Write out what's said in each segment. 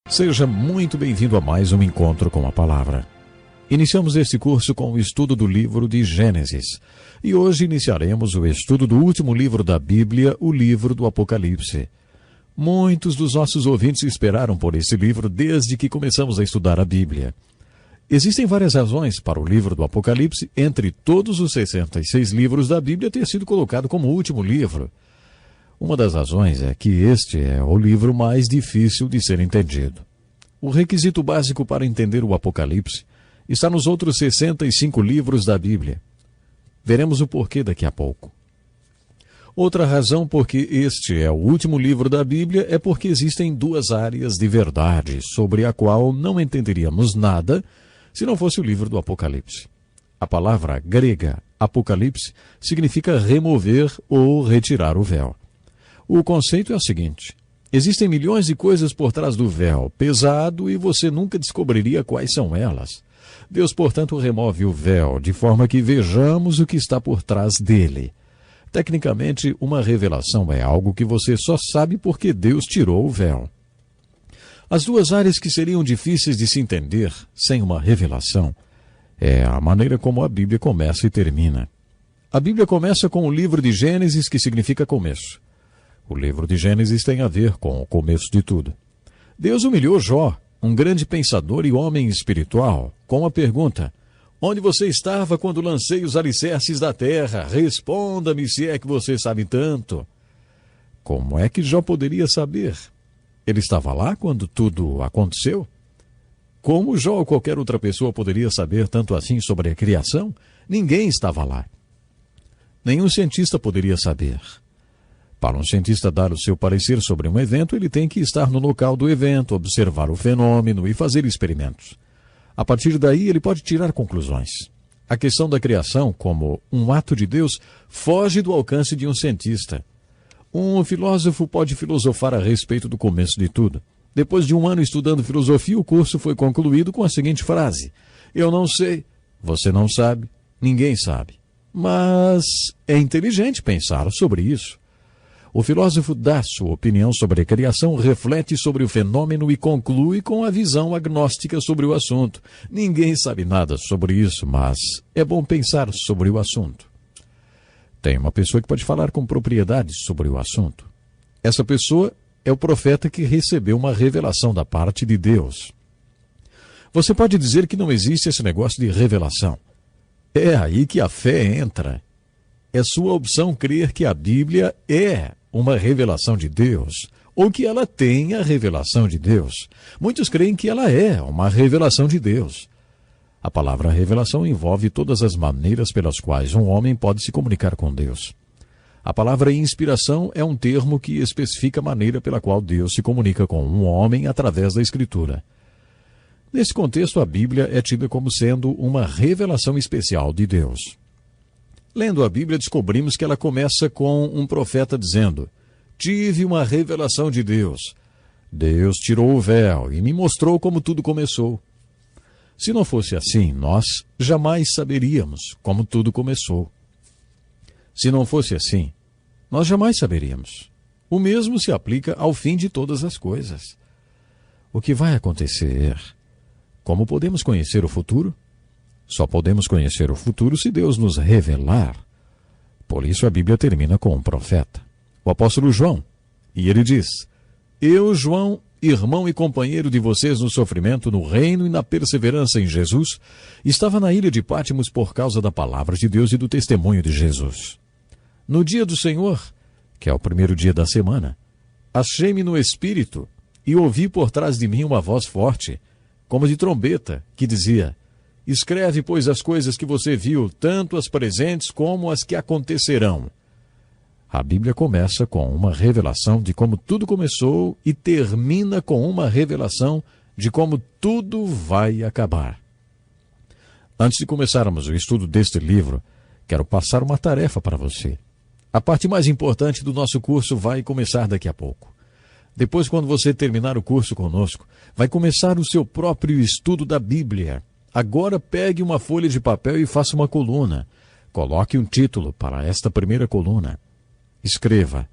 Seja muito bem-vindo a mais um Encontro com a Palavra. Iniciamos este curso com o estudo do livro de Gênesis. E hoje iniciaremos o estudo do último livro da Bíblia, o livro do Apocalipse. Muitos dos nossos ouvintes esperaram por esse livro desde que começamos a estudar a Bíblia. Existem várias razões para o livro do Apocalipse, entre todos os 66 livros da Bíblia, ter sido colocado como último livro. Uma das razões é que este é o livro mais difícil de ser entendido. O requisito básico para entender o Apocalipse está nos outros 65 livros da Bíblia. Veremos o porquê daqui a pouco. Outra razão por que este é o último livro da Bíblia é porque existem duas áreas de verdade sobre a qual não entenderíamos nada se não fosse o livro do Apocalipse. A palavra grega Apocalipse significa remover ou retirar o véu. O conceito é o seguinte: existem milhões de coisas por trás do véu, pesado, e você nunca descobriria quais são elas. Deus, portanto, remove o véu, de forma que vejamos o que está por trás dele. Tecnicamente, uma revelação é algo que você só sabe porque Deus tirou o véu. As duas áreas que seriam difíceis de se entender sem uma revelação é a maneira como a Bíblia começa e termina. A Bíblia começa com o livro de Gênesis, que significa começo. O livro de Gênesis tem a ver com o começo de tudo. Deus humilhou Jó, um grande pensador e homem espiritual, com a pergunta: onde você estava quando lancei os alicerces da terra? Responda-me se é que você sabe tanto. Como é que Jó poderia saber? Ele estava lá quando tudo aconteceu? Como Jó ou qualquer outra pessoa poderia saber tanto assim sobre a criação? Ninguém estava lá. Nenhum cientista poderia saber. Para um cientista dar o seu parecer sobre um evento, ele tem que estar no local do evento, observar o fenômeno e fazer experimentos. A partir daí, ele pode tirar conclusões. A questão da criação, como um ato de Deus, foge do alcance de um cientista. Um filósofo pode filosofar a respeito do começo de tudo. Depois de um ano estudando filosofia, o curso foi concluído com a seguinte frase: eu não sei, você não sabe, ninguém sabe. Mas é inteligente pensar sobre isso. O filósofo dá sua opinião sobre a criação, reflete sobre o fenômeno e conclui com a visão agnóstica sobre o assunto. Ninguém sabe nada sobre isso, mas é bom pensar sobre o assunto. Tem uma pessoa que pode falar com propriedade sobre o assunto. Essa pessoa é o profeta que recebeu uma revelação da parte de Deus. Você pode dizer que não existe esse negócio de revelação. É aí que a fé entra. É sua opção crer que a Bíblia é uma revelação de Deus, ou que ela tem a revelação de Deus. Muitos creem que ela é uma revelação de Deus. A palavra revelação envolve todas as maneiras pelas quais um homem pode se comunicar com Deus. A palavra inspiração é um termo que especifica a maneira pela qual Deus se comunica com um homem através da Escritura. Nesse contexto, a Bíblia é tida como sendo uma revelação especial de Deus. Lendo a Bíblia, descobrimos que ela começa com um profeta dizendo: tive uma revelação de Deus. Deus tirou o véu e me mostrou como tudo começou. Se não fosse assim, nós jamais saberíamos como tudo começou. Se não fosse assim, nós jamais saberíamos. O mesmo se aplica ao fim de todas as coisas. O que vai acontecer? Como podemos conhecer o futuro? Só podemos conhecer o futuro se Deus nos revelar. Por isso a Bíblia termina com um profeta, o apóstolo João, e ele diz: eu, João, irmão e companheiro de vocês no sofrimento, no reino e na perseverança em Jesus, estava na ilha de Pátimos por causa da palavra de Deus e do testemunho de Jesus. No dia do Senhor, que é o primeiro dia da semana, achei-me no Espírito e ouvi por trás de mim uma voz forte, como de trombeta, que dizia: escreve, pois, as coisas que você viu, tanto as presentes como as que acontecerão. A Bíblia começa com uma revelação de como tudo começou e termina com uma revelação de como tudo vai acabar. Antes de começarmos o estudo deste livro, quero passar uma tarefa para você. A parte mais importante do nosso curso vai começar daqui a pouco. Depois, quando você terminar o curso conosco, vai começar o seu próprio estudo da Bíblia. Agora pegue uma folha de papel e faça uma coluna. Coloque um título para esta primeira coluna. Escreva: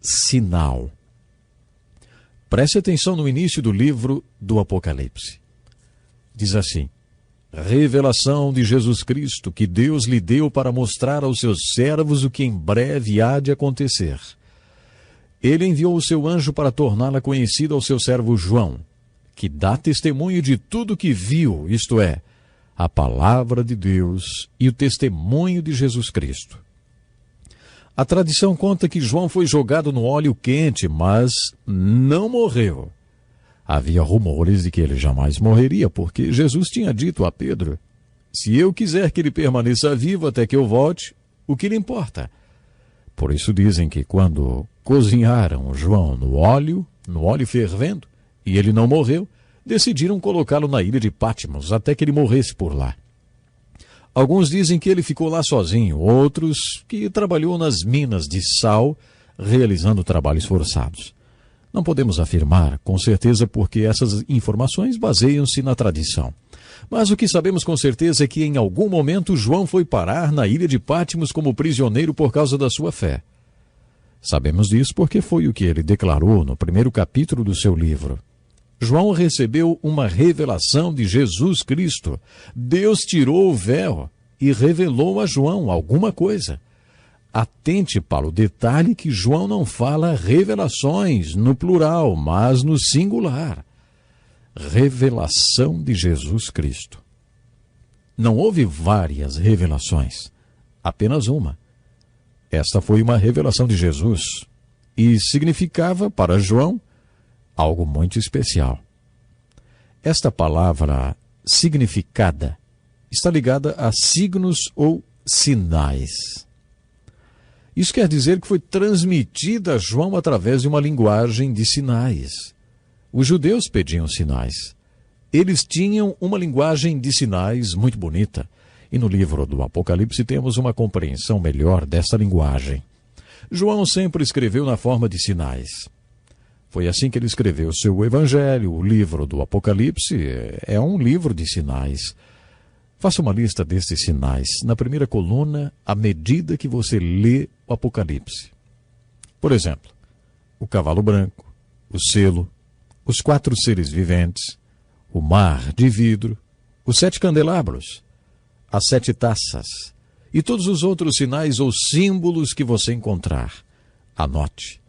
sinal. Preste atenção no início do livro do Apocalipse. Diz assim: revelação de Jesus Cristo, que Deus lhe deu para mostrar aos seus servos o que em breve há de acontecer. Ele enviou o seu anjo para torná-la conhecida ao seu servo João, que dá testemunho de tudo que viu, isto é, a palavra de Deus e o testemunho de Jesus Cristo. A tradição conta que João foi jogado no óleo quente, mas não morreu. Havia rumores de que ele jamais morreria, porque Jesus tinha dito a Pedro: se eu quiser que ele permaneça vivo até que eu volte, o que lhe importa? Por isso dizem que quando cozinharam João no óleo fervendo, e ele não morreu, decidiram colocá-lo na ilha de Patmos até que ele morresse por lá. Alguns dizem que ele ficou lá sozinho, outros que trabalhou nas minas de sal, realizando trabalhos forçados. Não podemos afirmar com certeza porque essas informações baseiam-se na tradição. Mas o que sabemos com certeza é que em algum momento João foi parar na ilha de Patmos como prisioneiro por causa da sua fé. Sabemos disso porque foi o que ele declarou no primeiro capítulo do seu livro. João recebeu uma revelação de Jesus Cristo. Deus tirou o véu e revelou a João alguma coisa. Atente para o detalhe que João não fala revelações no plural, mas no singular. Revelação de Jesus Cristo. Não houve várias revelações, apenas uma. Esta foi uma revelação de Jesus e significava para João algo muito especial. Esta palavra significada está ligada a signos ou sinais. Isso quer dizer que foi transmitida a João através de uma linguagem de sinais. Os judeus pediam sinais. Eles tinham uma linguagem de sinais muito bonita. E no livro do Apocalipse temos uma compreensão melhor dessa linguagem. João sempre escreveu na forma de sinais. Foi assim que ele escreveu seu evangelho. O livro do Apocalipse é um livro de sinais. Faça uma lista destes sinais na primeira coluna à medida que você lê o Apocalipse. Por exemplo, o cavalo branco, o selo, os 4 seres viventes, o mar de vidro, os 7 candelabros, as 7 taças e todos os outros sinais ou símbolos que você encontrar. Anote.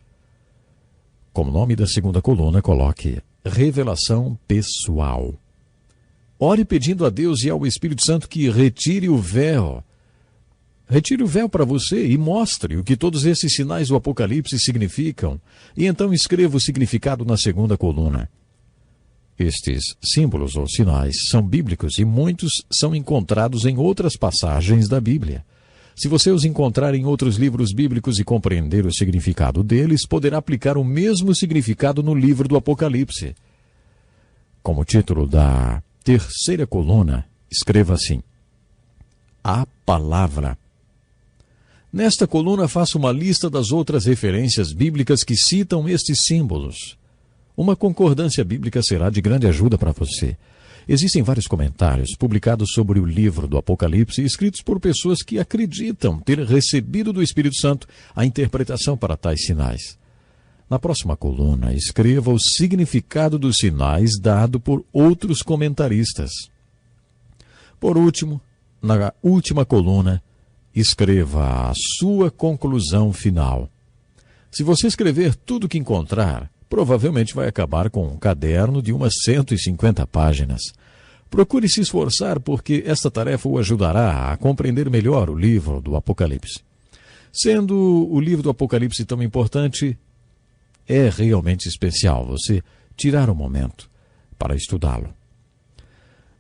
Como nome da segunda coluna, coloque revelação pessoal. Ore pedindo a Deus e ao Espírito Santo que retire o véu. Retire o véu para você e mostre o que todos esses sinais do Apocalipse significam. E então escreva o significado na segunda coluna. Estes símbolos ou sinais são bíblicos e muitos são encontrados em outras passagens da Bíblia. Se você os encontrar em outros livros bíblicos e compreender o significado deles, poderá aplicar o mesmo significado no livro do Apocalipse. Como título da terceira coluna, escreva assim: a palavra. Nesta coluna, faça uma lista das outras referências bíblicas que citam estes símbolos. Uma concordância bíblica será de grande ajuda para você. Existem vários comentários publicados sobre o livro do Apocalipse, escritos por pessoas que acreditam ter recebido do Espírito Santo a interpretação para tais sinais. Na próxima coluna, escreva o significado dos sinais dado por outros comentaristas. Por último, na última coluna, escreva a sua conclusão final. Se você escrever tudo o que encontrar, provavelmente vai acabar com um caderno de umas 150 páginas. Procure se esforçar, porque esta tarefa o ajudará a compreender melhor o livro do Apocalipse. Sendo o livro do Apocalipse tão importante, é realmente especial você tirar um momento para estudá-lo.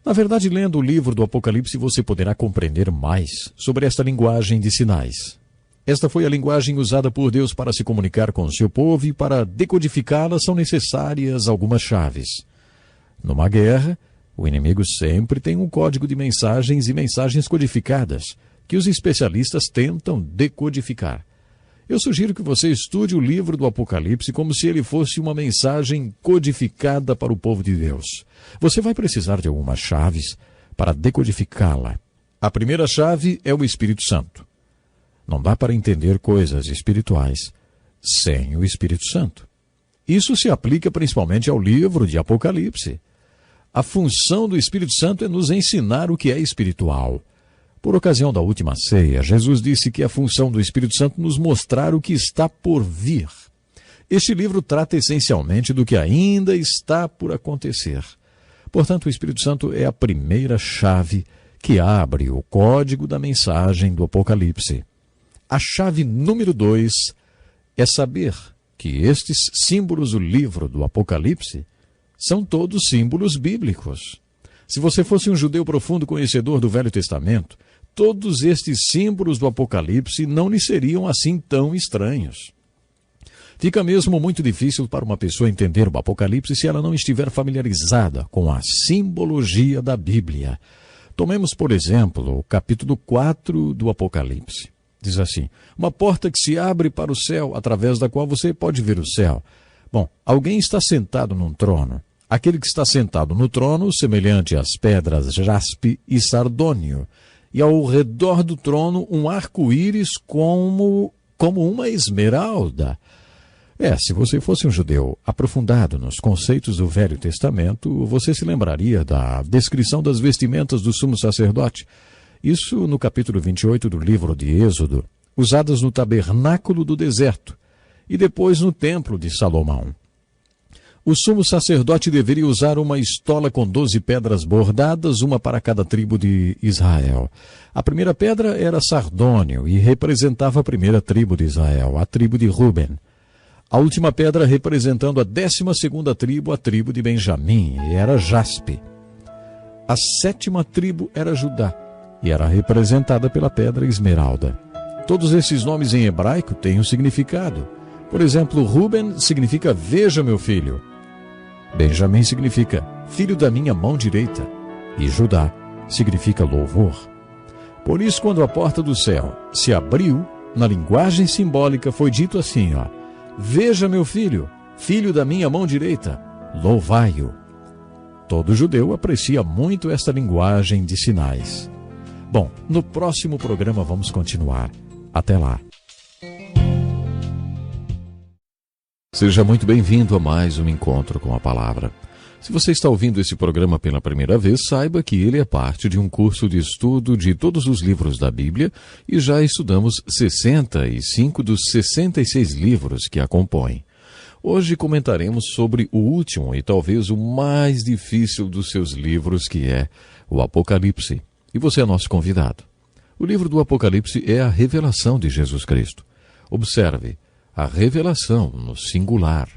Na verdade, lendo o livro do Apocalipse, você poderá compreender mais sobre esta linguagem de sinais. Esta foi a linguagem usada por Deus para se comunicar com o seu povo, e para decodificá-la são necessárias algumas chaves. Numa guerra, o inimigo sempre tem um código de mensagens e mensagens codificadas, que os especialistas tentam decodificar. Eu sugiro que você estude o livro do Apocalipse como se ele fosse uma mensagem codificada para o povo de Deus. Você vai precisar de algumas chaves para decodificá-la. A primeira chave é o Espírito Santo. Não dá para entender coisas espirituais sem o Espírito Santo. Isso se aplica principalmente ao livro de Apocalipse. A função do Espírito Santo é nos ensinar o que é espiritual. Por ocasião da última ceia, Jesus disse que a função do Espírito Santo nos mostrar o que está por vir. Este livro trata essencialmente do que ainda está por acontecer. Portanto, o Espírito Santo é a primeira chave que abre o código da mensagem do Apocalipse. A chave número 2 é saber que estes símbolos do livro do Apocalipse são todos símbolos bíblicos. Se você fosse um judeu profundo conhecedor do Velho Testamento, todos estes símbolos do Apocalipse não lhe seriam assim tão estranhos. Fica mesmo muito difícil para uma pessoa entender o Apocalipse se ela não estiver familiarizada com a simbologia da Bíblia. Tomemos, por exemplo, o capítulo 4 do Apocalipse. Diz assim: uma porta que se abre para o céu, através da qual você pode ver o céu. Bom, alguém está sentado num trono. Aquele que está sentado no trono, semelhante às pedras jaspe e sardônio. E ao redor do trono, um arco-íris como uma esmeralda. Se você fosse um judeu aprofundado nos conceitos do Velho Testamento, você se lembraria da descrição das vestimentas do sumo sacerdote. Isso no capítulo 28 do livro de Êxodo, usadas no tabernáculo do deserto e depois no templo de Salomão. O sumo sacerdote deveria usar uma estola com 12 pedras bordadas, uma para cada tribo de Israel. A primeira pedra era sardônio e representava a primeira tribo de Israel, a tribo de Ruben. A última pedra representando a 12ª tribo, a tribo de Benjamim, e era jaspe. A 7ª tribo era Judá e era representada pela pedra esmeralda. Todos esses nomes em hebraico têm um significado. Por exemplo, Ruben significa veja meu filho. Benjamim significa filho da minha mão direita. E Judá significa louvor. Por isso, quando a porta do céu se abriu, na linguagem simbólica foi dito assim, veja meu filho, filho da minha mão direita, louvai-o. Todo judeu aprecia muito esta linguagem de sinais. Bom, no próximo programa vamos continuar. Até lá. Seja muito bem-vindo a mais um Encontro com a Palavra. Se você está ouvindo esse programa pela primeira vez, saiba que ele é parte de um curso de estudo de todos os livros da Bíblia e já estudamos 65 dos 66 livros que a compõem. Hoje comentaremos sobre o último e talvez o mais difícil dos seus livros, que é o Apocalipse. E você é nosso convidado. O livro do Apocalipse é a revelação de Jesus Cristo. Observe, a revelação no singular.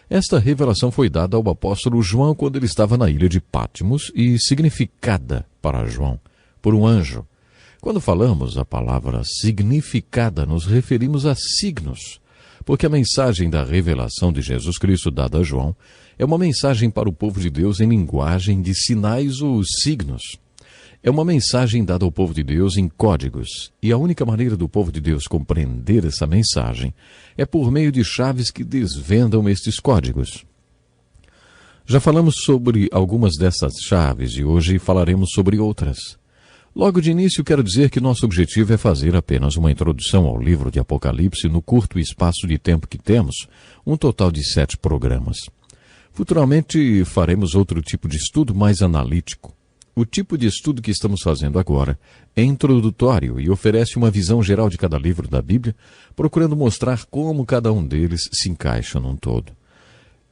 Esta revelação foi dada ao apóstolo João quando ele estava na ilha de Patmos e significada para João por um anjo. Quando falamos a palavra significada, nos referimos a signos, porque a mensagem da revelação de Jesus Cristo dada a João é uma mensagem para o povo de Deus em linguagem de sinais ou signos. É uma mensagem dada ao povo de Deus em códigos, e a única maneira do povo de Deus compreender essa mensagem é por meio de chaves que desvendam estes códigos. Já falamos sobre algumas dessas chaves e hoje falaremos sobre outras. Logo de início, quero dizer que nosso objetivo é fazer apenas uma introdução ao livro de Apocalipse no curto espaço de tempo que temos, um total de 7 programas. Futuramente faremos outro tipo de estudo mais analítico. O tipo de estudo que estamos fazendo agora é introdutório e oferece uma visão geral de cada livro da Bíblia, procurando mostrar como cada um deles se encaixa num todo.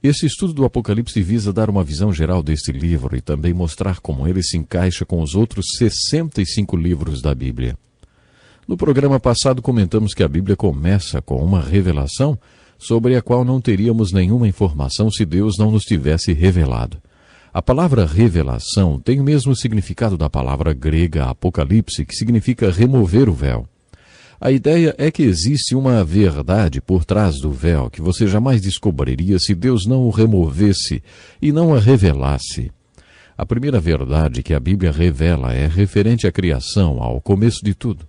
Esse estudo do Apocalipse visa dar uma visão geral deste livro e também mostrar como ele se encaixa com os outros 65 livros da Bíblia. No programa passado comentamos que a Bíblia começa com uma revelação sobre a qual não teríamos nenhuma informação se Deus não nos tivesse revelado. A palavra revelação tem o mesmo significado da palavra grega apocalipse, que significa remover o véu. A ideia é que existe uma verdade por trás do véu que você jamais descobriria se Deus não o removesse e não a revelasse. A primeira verdade que a Bíblia revela é referente à criação, ao começo de tudo.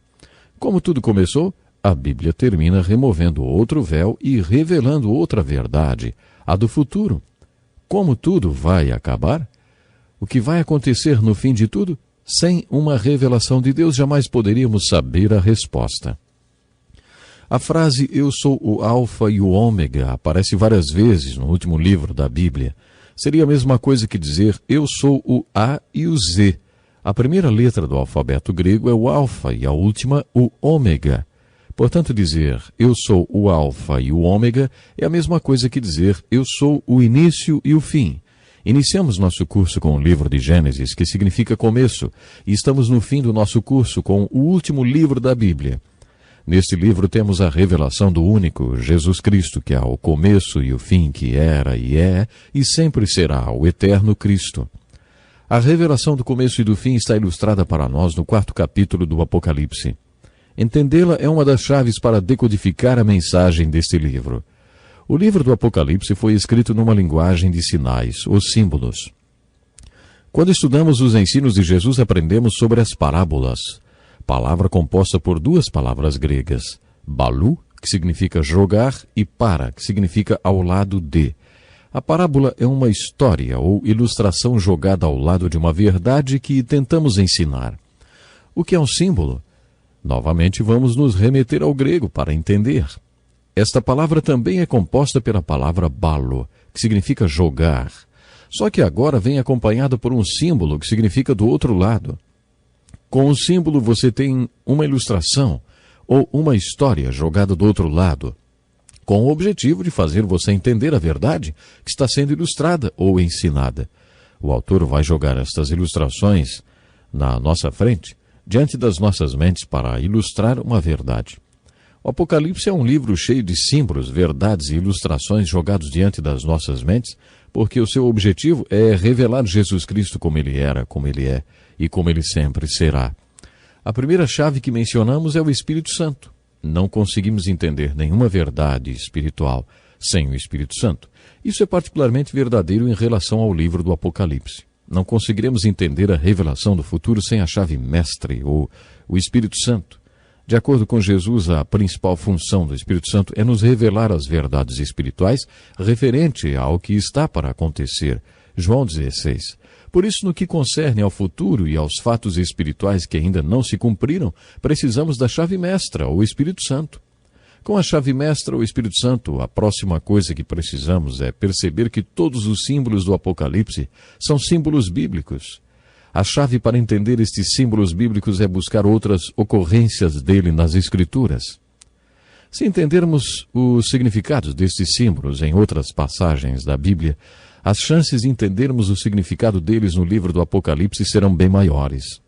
Como tudo começou, a Bíblia termina removendo outro véu e revelando outra verdade, a do futuro. Como tudo vai acabar? O que vai acontecer no fim de tudo? Sem uma revelação de Deus, jamais poderíamos saber a resposta. A frase "Eu sou o Alfa e o Ômega" aparece várias vezes no último livro da Bíblia. Seria a mesma coisa que dizer "Eu sou o A e o Z". A primeira letra do alfabeto grego é o Alfa e a última o Ômega. Portanto, dizer "Eu sou o Alfa e o Ômega" é a mesma coisa que dizer "Eu sou o início e o fim". Iniciamos nosso curso com o livro de Gênesis, que significa começo, e estamos no fim do nosso curso com o último livro da Bíblia. Neste livro temos a revelação do único Jesus Cristo, que é o começo e o fim, que era e é e sempre será o eterno Cristo. A revelação do começo e do fim está ilustrada para nós no 4º capítulo do Apocalipse. Entendê-la é uma das chaves para decodificar a mensagem deste livro. O livro do Apocalipse foi escrito numa linguagem de sinais, os símbolos. Quando estudamos os ensinos de Jesus, aprendemos sobre as parábolas, palavra composta por duas palavras gregas, balu, que significa jogar, e para, que significa ao lado de. A parábola é uma história ou ilustração jogada ao lado de uma verdade que tentamos ensinar. O que é um símbolo? Novamente vamos nos remeter ao grego para entender. Esta palavra também é composta pela palavra balo, que significa jogar. Só que agora vem acompanhada por um símbolo que significa do outro lado. Com o símbolo você tem uma ilustração ou uma história jogada do outro lado, com o objetivo de fazer você entender a verdade que está sendo ilustrada ou ensinada. O autor vai jogar estas ilustrações na nossa frente, diante das nossas mentes, para ilustrar uma verdade. O Apocalipse é um livro cheio de símbolos, verdades e ilustrações jogados diante das nossas mentes, porque o seu objetivo é revelar Jesus Cristo como ele era, como ele é e como ele sempre será. A primeira chave que mencionamos é o Espírito Santo. Não conseguimos entender nenhuma verdade espiritual sem o Espírito Santo. Isso é particularmente verdadeiro em relação ao livro do Apocalipse. Não conseguiremos entender a revelação do futuro sem a chave mestre, ou o Espírito Santo. De acordo com Jesus, a principal função do Espírito Santo é nos revelar as verdades espirituais referente ao que está para acontecer. João 16. Por isso, no que concerne ao futuro e aos fatos espirituais que ainda não se cumpriram, precisamos da chave mestra, o Espírito Santo. Com a chave mestra, o Espírito Santo, a próxima coisa que precisamos é perceber que todos os símbolos do Apocalipse são símbolos bíblicos. A chave para entender estes símbolos bíblicos é buscar outras ocorrências dele nas Escrituras. Se entendermos os significados destes símbolos em outras passagens da Bíblia, as chances de entendermos o significado deles no livro do Apocalipse serão bem maiores.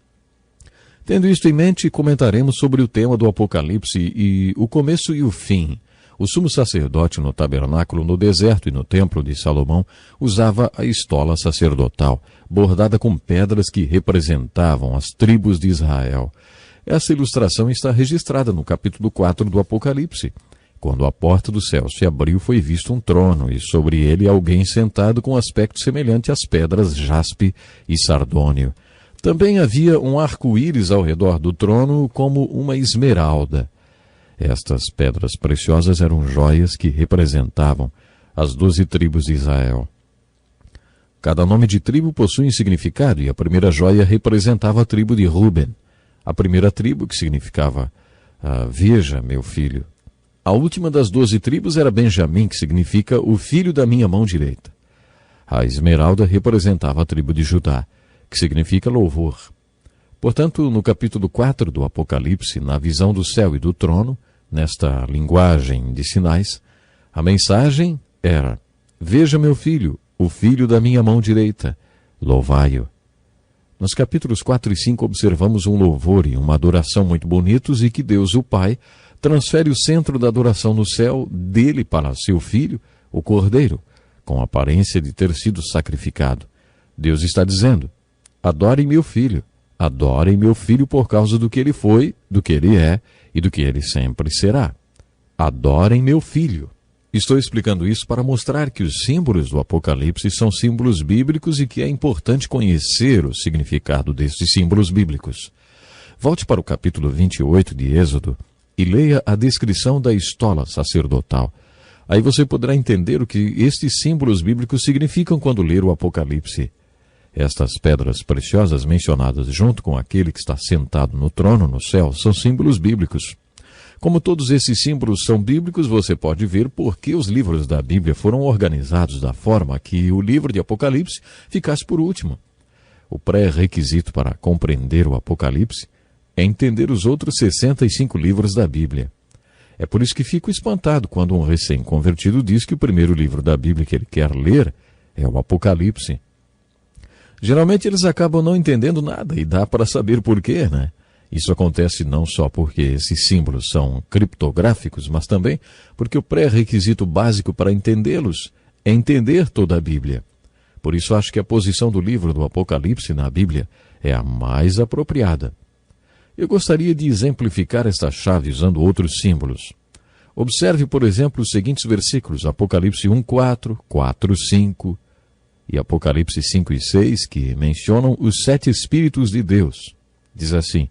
Tendo isto em mente, comentaremos sobre o tema do Apocalipse e o começo e o fim. O sumo sacerdote no tabernáculo, no deserto e no templo de Salomão usava a estola sacerdotal, bordada com pedras que representavam as tribos de Israel. Essa ilustração está registrada no capítulo 4 do Apocalipse. Quando a porta do céu se abriu, foi visto um trono, e sobre ele alguém sentado com aspecto semelhante às pedras jaspe e sardônio. Também havia um arco-íris ao redor do trono, como uma esmeralda. Estas pedras preciosas eram joias que representavam as 12 tribos de Israel. Cada nome de tribo possui um significado, e a primeira joia representava a tribo de Ruben. A primeira tribo, que significava "Veja, meu filho". A última das 12 tribos era Benjamim, que significa "o filho da minha mão direita". A esmeralda representava a tribo de Judá, que significa louvor. Portanto, no capítulo 4 do Apocalipse, na visão do céu e do trono, nesta linguagem de sinais, a mensagem era: "Veja, meu filho, o filho da minha mão direita, louvai-o". Nos capítulos 4 e 5 observamos um louvor e uma adoração muito bonitos, e que Deus, o Pai, transfere o centro da adoração no céu dele para seu filho, o Cordeiro, com a aparência de ter sido sacrificado. Deus está dizendo: adorem meu filho por causa do que ele foi, do que ele é e do que ele sempre será. Adorem meu filho. Estou explicando isso para mostrar que os símbolos do Apocalipse são símbolos bíblicos e que é importante conhecer o significado destes símbolos bíblicos. Volte para o capítulo 28 de Êxodo e leia a descrição da estola sacerdotal. Aí você poderá entender o que estes símbolos bíblicos significam quando ler o Apocalipse. Estas pedras preciosas mencionadas junto com aquele que está sentado no trono no céu são símbolos bíblicos. Como todos esses símbolos são bíblicos, você pode ver por que os livros da Bíblia foram organizados da forma que o livro de Apocalipse ficasse por último. O pré-requisito para compreender o Apocalipse é entender os outros 65 livros da Bíblia. É por isso que fico espantado quando um recém-convertido diz que o primeiro livro da Bíblia que ele quer ler é o Apocalipse. Geralmente eles acabam não entendendo nada e dá para saber por quê, né? Isso acontece não só porque esses símbolos são criptográficos, mas também porque o pré-requisito básico para entendê-los é entender toda a Bíblia. Por isso acho que a posição do livro do Apocalipse na Bíblia é a mais apropriada. Eu gostaria de exemplificar esta chave usando outros símbolos. Observe, por exemplo, os seguintes versículos, Apocalipse 1:4, 4:5 e Apocalipse 5:6, que mencionam os 7 Espíritos de Deus. Diz assim: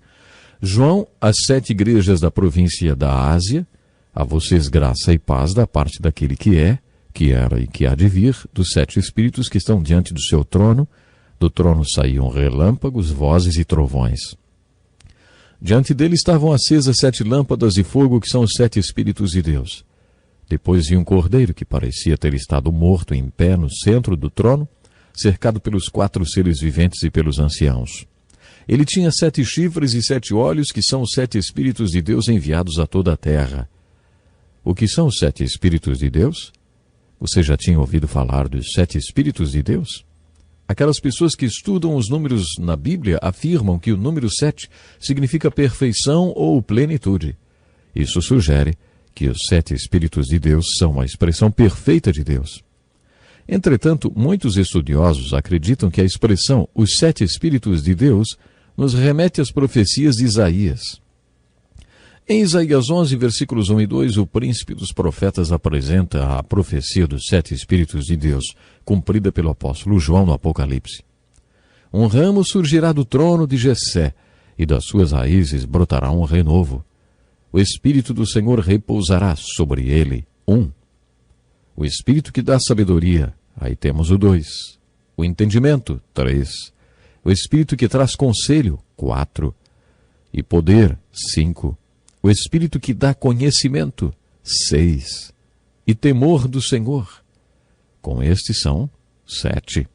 João, às 7 igrejas da província da Ásia, a vocês graça e paz da parte daquele que é, que era e que há de vir, dos 7 Espíritos que estão diante do seu trono. Do trono saíam relâmpagos, vozes e trovões. Diante dele estavam acesas 7 lâmpadas de fogo, que são os 7 Espíritos de Deus. Depois vinha um cordeiro que parecia ter estado morto em pé no centro do trono, cercado pelos 4 seres viventes e pelos anciãos. Ele tinha 7 chifres e 7 olhos, que são os 7 Espíritos de Deus enviados a toda a terra. O que são os 7 Espíritos de Deus? Você já tinha ouvido falar dos 7 Espíritos de Deus? Aquelas pessoas que estudam os números na Bíblia afirmam que o número 7 significa perfeição ou plenitude. Isso sugere que os 7 Espíritos de Deus são a expressão perfeita de Deus. Entretanto, muitos estudiosos acreditam que a expressão os 7 Espíritos de Deus nos remete às profecias de Isaías. Em Isaías 11, versículos 1 e 2, o príncipe dos profetas apresenta a profecia dos 7 Espíritos de Deus, cumprida pelo apóstolo João no Apocalipse. Um ramo surgirá do trono de Jessé, e das suas raízes brotará um renovo. O Espírito do Senhor repousará sobre ele. 1. O Espírito que dá sabedoria. Aí temos o 2. O entendimento. 3. O Espírito que traz conselho. 4. E poder. 5. O Espírito que dá conhecimento. 6. E temor do Senhor. Com estes são 7.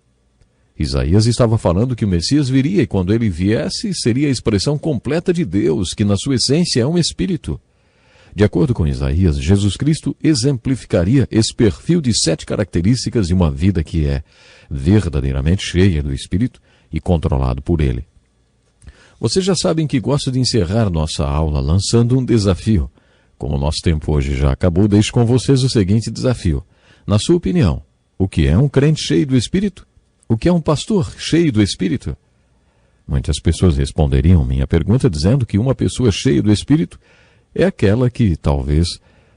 Isaías estava falando que o Messias viria e quando ele viesse seria a expressão completa de Deus, que na sua essência é um Espírito. De acordo com Isaías, Jesus Cristo exemplificaria esse perfil de 7 características de uma vida que é verdadeiramente cheia do Espírito e controlado por Ele. Vocês já sabem que gosto de encerrar nossa aula lançando um desafio. Como o nosso tempo hoje já acabou, deixo com vocês o seguinte desafio. Na sua opinião, o que é um crente cheio do Espírito? O que é um pastor cheio do Espírito? Muitas pessoas responderiam minha pergunta dizendo que uma pessoa cheia do Espírito é aquela que, talvez,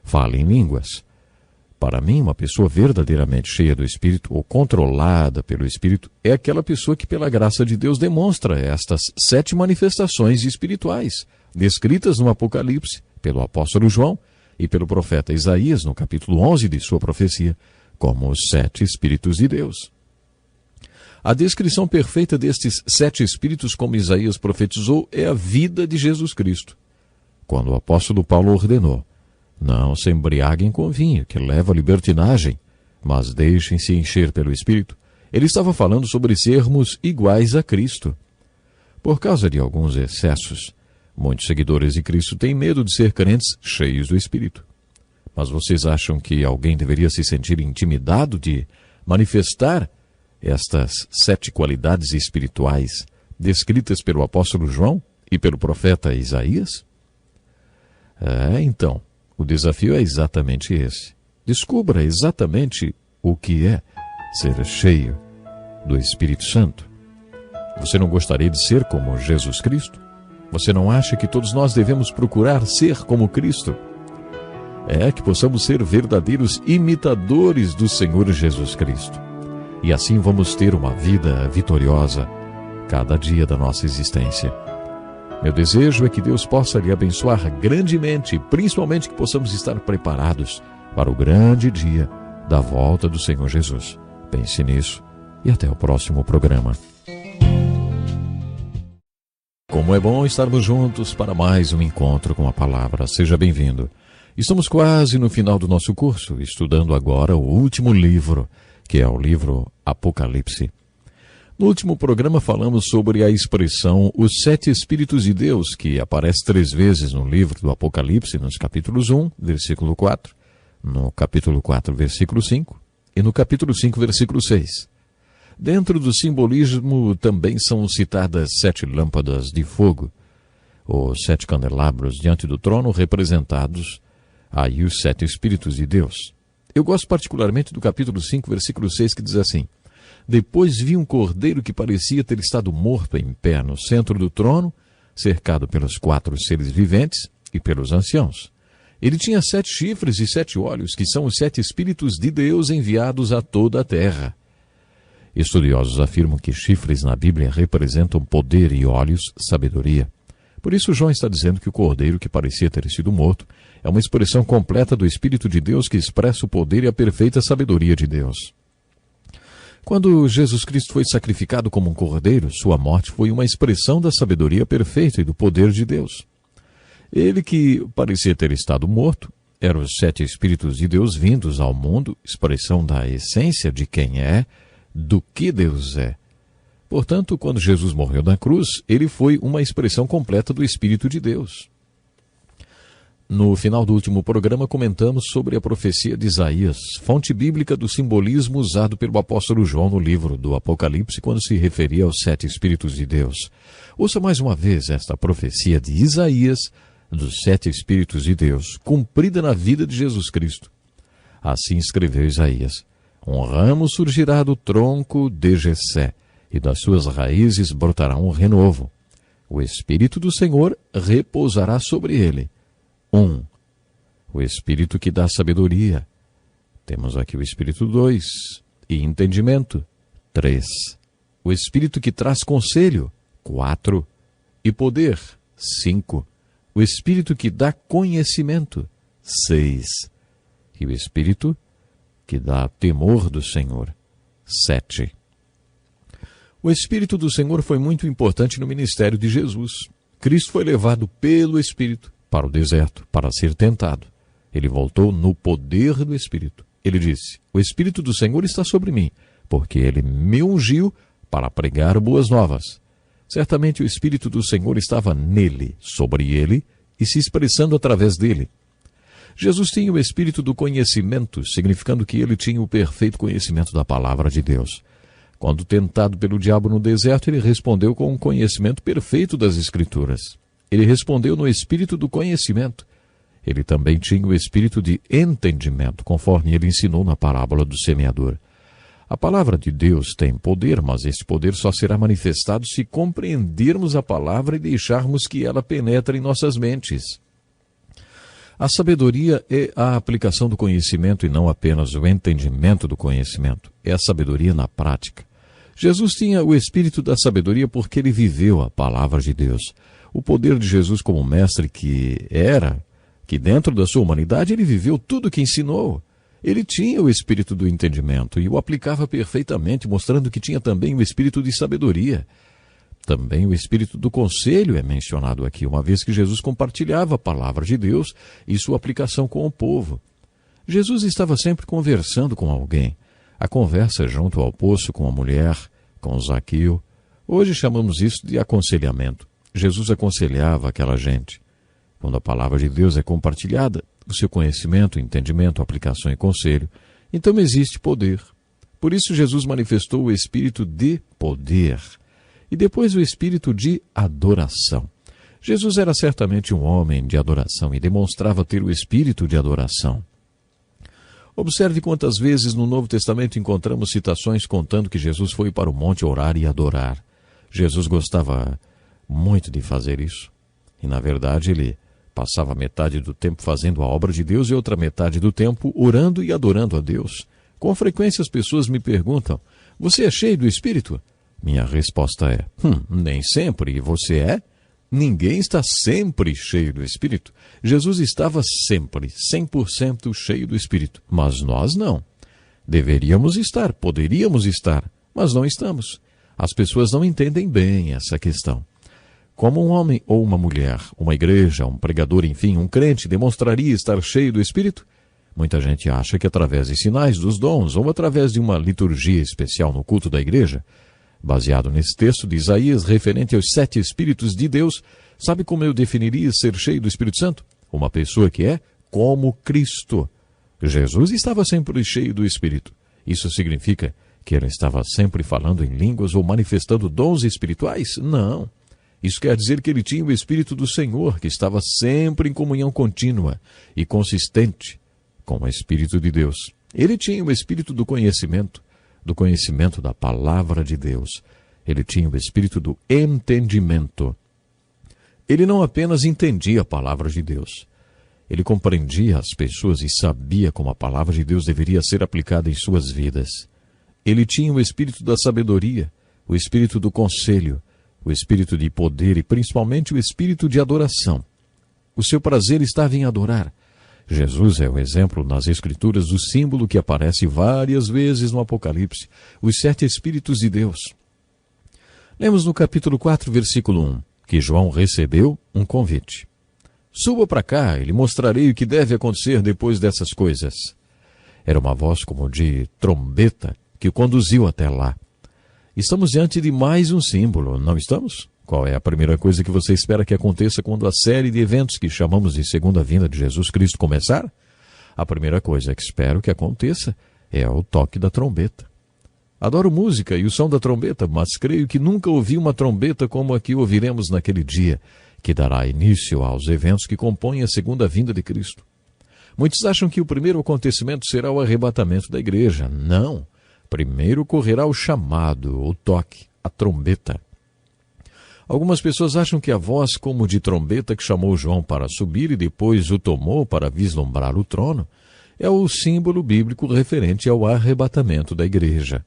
fale em línguas. Para mim, uma pessoa verdadeiramente cheia do Espírito ou controlada pelo Espírito é aquela pessoa que, pela graça de Deus, demonstra estas 7 manifestações espirituais, descritas no Apocalipse pelo apóstolo João e pelo profeta Isaías, no capítulo 11 de sua profecia, como os 7 Espíritos de Deus. A descrição perfeita destes 7 Espíritos, como Isaías profetizou, é a vida de Jesus Cristo. Quando o apóstolo Paulo ordenou, não se embriaguem com vinho, que leva à libertinagem, mas deixem-se encher pelo Espírito, ele estava falando sobre sermos iguais a Cristo. Por causa de alguns excessos, muitos seguidores de Cristo têm medo de ser crentes cheios do Espírito. Mas vocês acham que alguém deveria se sentir intimidado de manifestar estas 7 qualidades espirituais descritas pelo apóstolo João e pelo profeta Isaías? Então, o desafio é exatamente esse. Descubra exatamente o que é ser cheio do Espírito Santo. Você não gostaria de ser como Jesus Cristo? Você não acha que todos nós devemos procurar ser como Cristo? É que possamos ser verdadeiros imitadores do Senhor Jesus Cristo. E assim vamos ter uma vida vitoriosa cada dia da nossa existência. Meu desejo é que Deus possa lhe abençoar grandemente, principalmente que possamos estar preparados para o grande dia da volta do Senhor Jesus. Pense nisso e até o próximo programa. Como é bom estarmos juntos para mais um encontro com a palavra. Seja bem-vindo. Estamos quase no final do nosso curso, estudando agora o último livro, que é o livro Apocalipse. No último programa falamos sobre a expressão os 7 Espíritos de Deus, que aparece 3 vezes no livro do Apocalipse, nos capítulos 1, versículo 4, no capítulo 4, versículo 5 e no capítulo 5, versículo 6. Dentro do simbolismo também são citadas 7 lâmpadas de fogo, os 7 candelabros diante do trono, representados aí os 7 Espíritos de Deus. Eu gosto particularmente do capítulo 5, versículo 6, que diz assim: Depois vi um cordeiro que parecia ter estado morto em pé no centro do trono, cercado pelos 4 seres viventes e pelos anciãos. Ele tinha 7 chifres e 7 olhos, que são os 7 Espíritos de Deus enviados a toda a terra. Estudiosos afirmam que chifres na Bíblia representam poder e olhos, sabedoria. Por isso João está dizendo que o cordeiro que parecia ter sido morto é uma expressão completa do Espírito de Deus que expressa o poder e a perfeita sabedoria de Deus. Quando Jesus Cristo foi sacrificado como um cordeiro, sua morte foi uma expressão da sabedoria perfeita e do poder de Deus. Ele que parecia ter estado morto eram os 7 Espíritos de Deus vindos ao mundo, expressão da essência de quem é, do que Deus é. Portanto, quando Jesus morreu na cruz, ele foi uma expressão completa do Espírito de Deus. No final do último programa, comentamos sobre a profecia de Isaías, fonte bíblica do simbolismo usado pelo apóstolo João no livro do Apocalipse, quando se referia aos 7 Espíritos de Deus. Ouça mais uma vez esta profecia de Isaías, dos 7 Espíritos de Deus, cumprida na vida de Jesus Cristo. Assim escreveu Isaías: Um ramo surgirá do tronco de Jessé, e das suas raízes brotará um renovo. O Espírito do Senhor repousará sobre ele. 1. O Espírito que dá sabedoria. Temos aqui o Espírito 2. E entendimento. 3. O Espírito que traz conselho. 4. E poder. 5. O Espírito que dá conhecimento. 6. E o Espírito que dá temor do Senhor. 7. O Espírito do Senhor foi muito importante no ministério de Jesus. Cristo foi levado pelo Espírito para o deserto, para ser tentado. Ele voltou no poder do Espírito. Ele disse: O Espírito do Senhor está sobre mim, porque ele me ungiu para pregar boas novas. Certamente o Espírito do Senhor estava nele, sobre ele, e se expressando através dele. Jesus tinha o espírito do conhecimento, significando que ele tinha o perfeito conhecimento da palavra de Deus. Quando tentado pelo diabo no deserto, ele respondeu com um conhecimento perfeito das Escrituras. Ele respondeu no espírito do conhecimento. Ele também tinha o espírito de entendimento, conforme ele ensinou na parábola do semeador. A palavra de Deus tem poder, mas este poder só será manifestado se compreendermos a palavra e deixarmos que ela penetre em nossas mentes. A sabedoria é a aplicação do conhecimento e não apenas o entendimento do conhecimento. É a sabedoria na prática. Jesus tinha o espírito da sabedoria porque ele viveu a palavra de Deus. O poder de Jesus como mestre que dentro da sua humanidade ele viveu tudo o que ensinou. Ele tinha o espírito do entendimento e o aplicava perfeitamente, mostrando que tinha também o espírito de sabedoria. Também o espírito do conselho é mencionado aqui, uma vez que Jesus compartilhava a palavra de Deus e sua aplicação com o povo. Jesus estava sempre conversando com alguém. A conversa junto ao poço com a mulher, com Zaqueu. Hoje chamamos isso de aconselhamento. Jesus aconselhava aquela gente. Quando a palavra de Deus é compartilhada, o seu conhecimento, entendimento, aplicação e conselho, então existe poder. Por isso Jesus manifestou o espírito de poder. E depois o espírito de adoração. Jesus era certamente um homem de adoração e demonstrava ter o espírito de adoração. Observe quantas vezes no Novo Testamento encontramos citações contando que Jesus foi para o monte orar e adorar. Jesus gostava muito de fazer isso. E na verdade ele passava metade do tempo fazendo a obra de Deus e outra metade do tempo orando e adorando a Deus. Com frequência as pessoas me perguntam: você é cheio do Espírito? Minha resposta é: nem sempre. E você é? Ninguém está sempre cheio do Espírito. Jesus estava sempre, 100% cheio do Espírito. Mas nós não. Deveríamos estar, poderíamos estar, mas não estamos. As pessoas não entendem bem essa questão. Como um homem ou uma mulher, uma igreja, um pregador, enfim, um crente demonstraria estar cheio do Espírito? Muita gente acha que através de sinais dos dons ou através de uma liturgia especial no culto da igreja. Baseado nesse texto de Isaías referente aos 7 Espíritos de Deus, sabe como eu definiria ser cheio do Espírito Santo? Uma pessoa que é como Cristo. Jesus estava sempre cheio do Espírito. Isso significa que ele estava sempre falando em línguas ou manifestando dons espirituais? Não. Isso quer dizer que ele tinha o Espírito do Senhor, que estava sempre em comunhão contínua e consistente com o Espírito de Deus. Ele tinha o Espírito do conhecimento da palavra de Deus. Ele tinha o Espírito do entendimento. Ele não apenas entendia a palavra de Deus. Ele compreendia as pessoas e sabia como a palavra de Deus deveria ser aplicada em suas vidas. Ele tinha o Espírito da sabedoria, o Espírito do conselho, o Espírito de poder e principalmente o Espírito de adoração. O seu prazer estava em adorar. Jesus é o exemplo nas Escrituras do símbolo que aparece várias vezes no Apocalipse, os 7 Espíritos de Deus. Lemos no capítulo 4, versículo 1, que João recebeu um convite. Suba para cá e lhe mostrarei o que deve acontecer depois dessas coisas. Era uma voz como de trombeta que o conduziu até lá. Estamos diante de mais um símbolo, não estamos? Qual é a primeira coisa que você espera que aconteça quando a série de eventos que chamamos de segunda vinda de Jesus Cristo começar? A primeira coisa que espero que aconteça é o toque da trombeta. Adoro música e o som da trombeta, mas creio que nunca ouvi uma trombeta como a que ouviremos naquele dia, que dará início aos eventos que compõem a segunda vinda de Cristo. Muitos acham que o primeiro acontecimento será o arrebatamento da igreja. Não. Primeiro ocorrerá o chamado, o toque, a trombeta. Algumas pessoas acham que a voz como de trombeta que chamou João para subir e depois o tomou para vislumbrar o trono é o símbolo bíblico referente ao arrebatamento da igreja.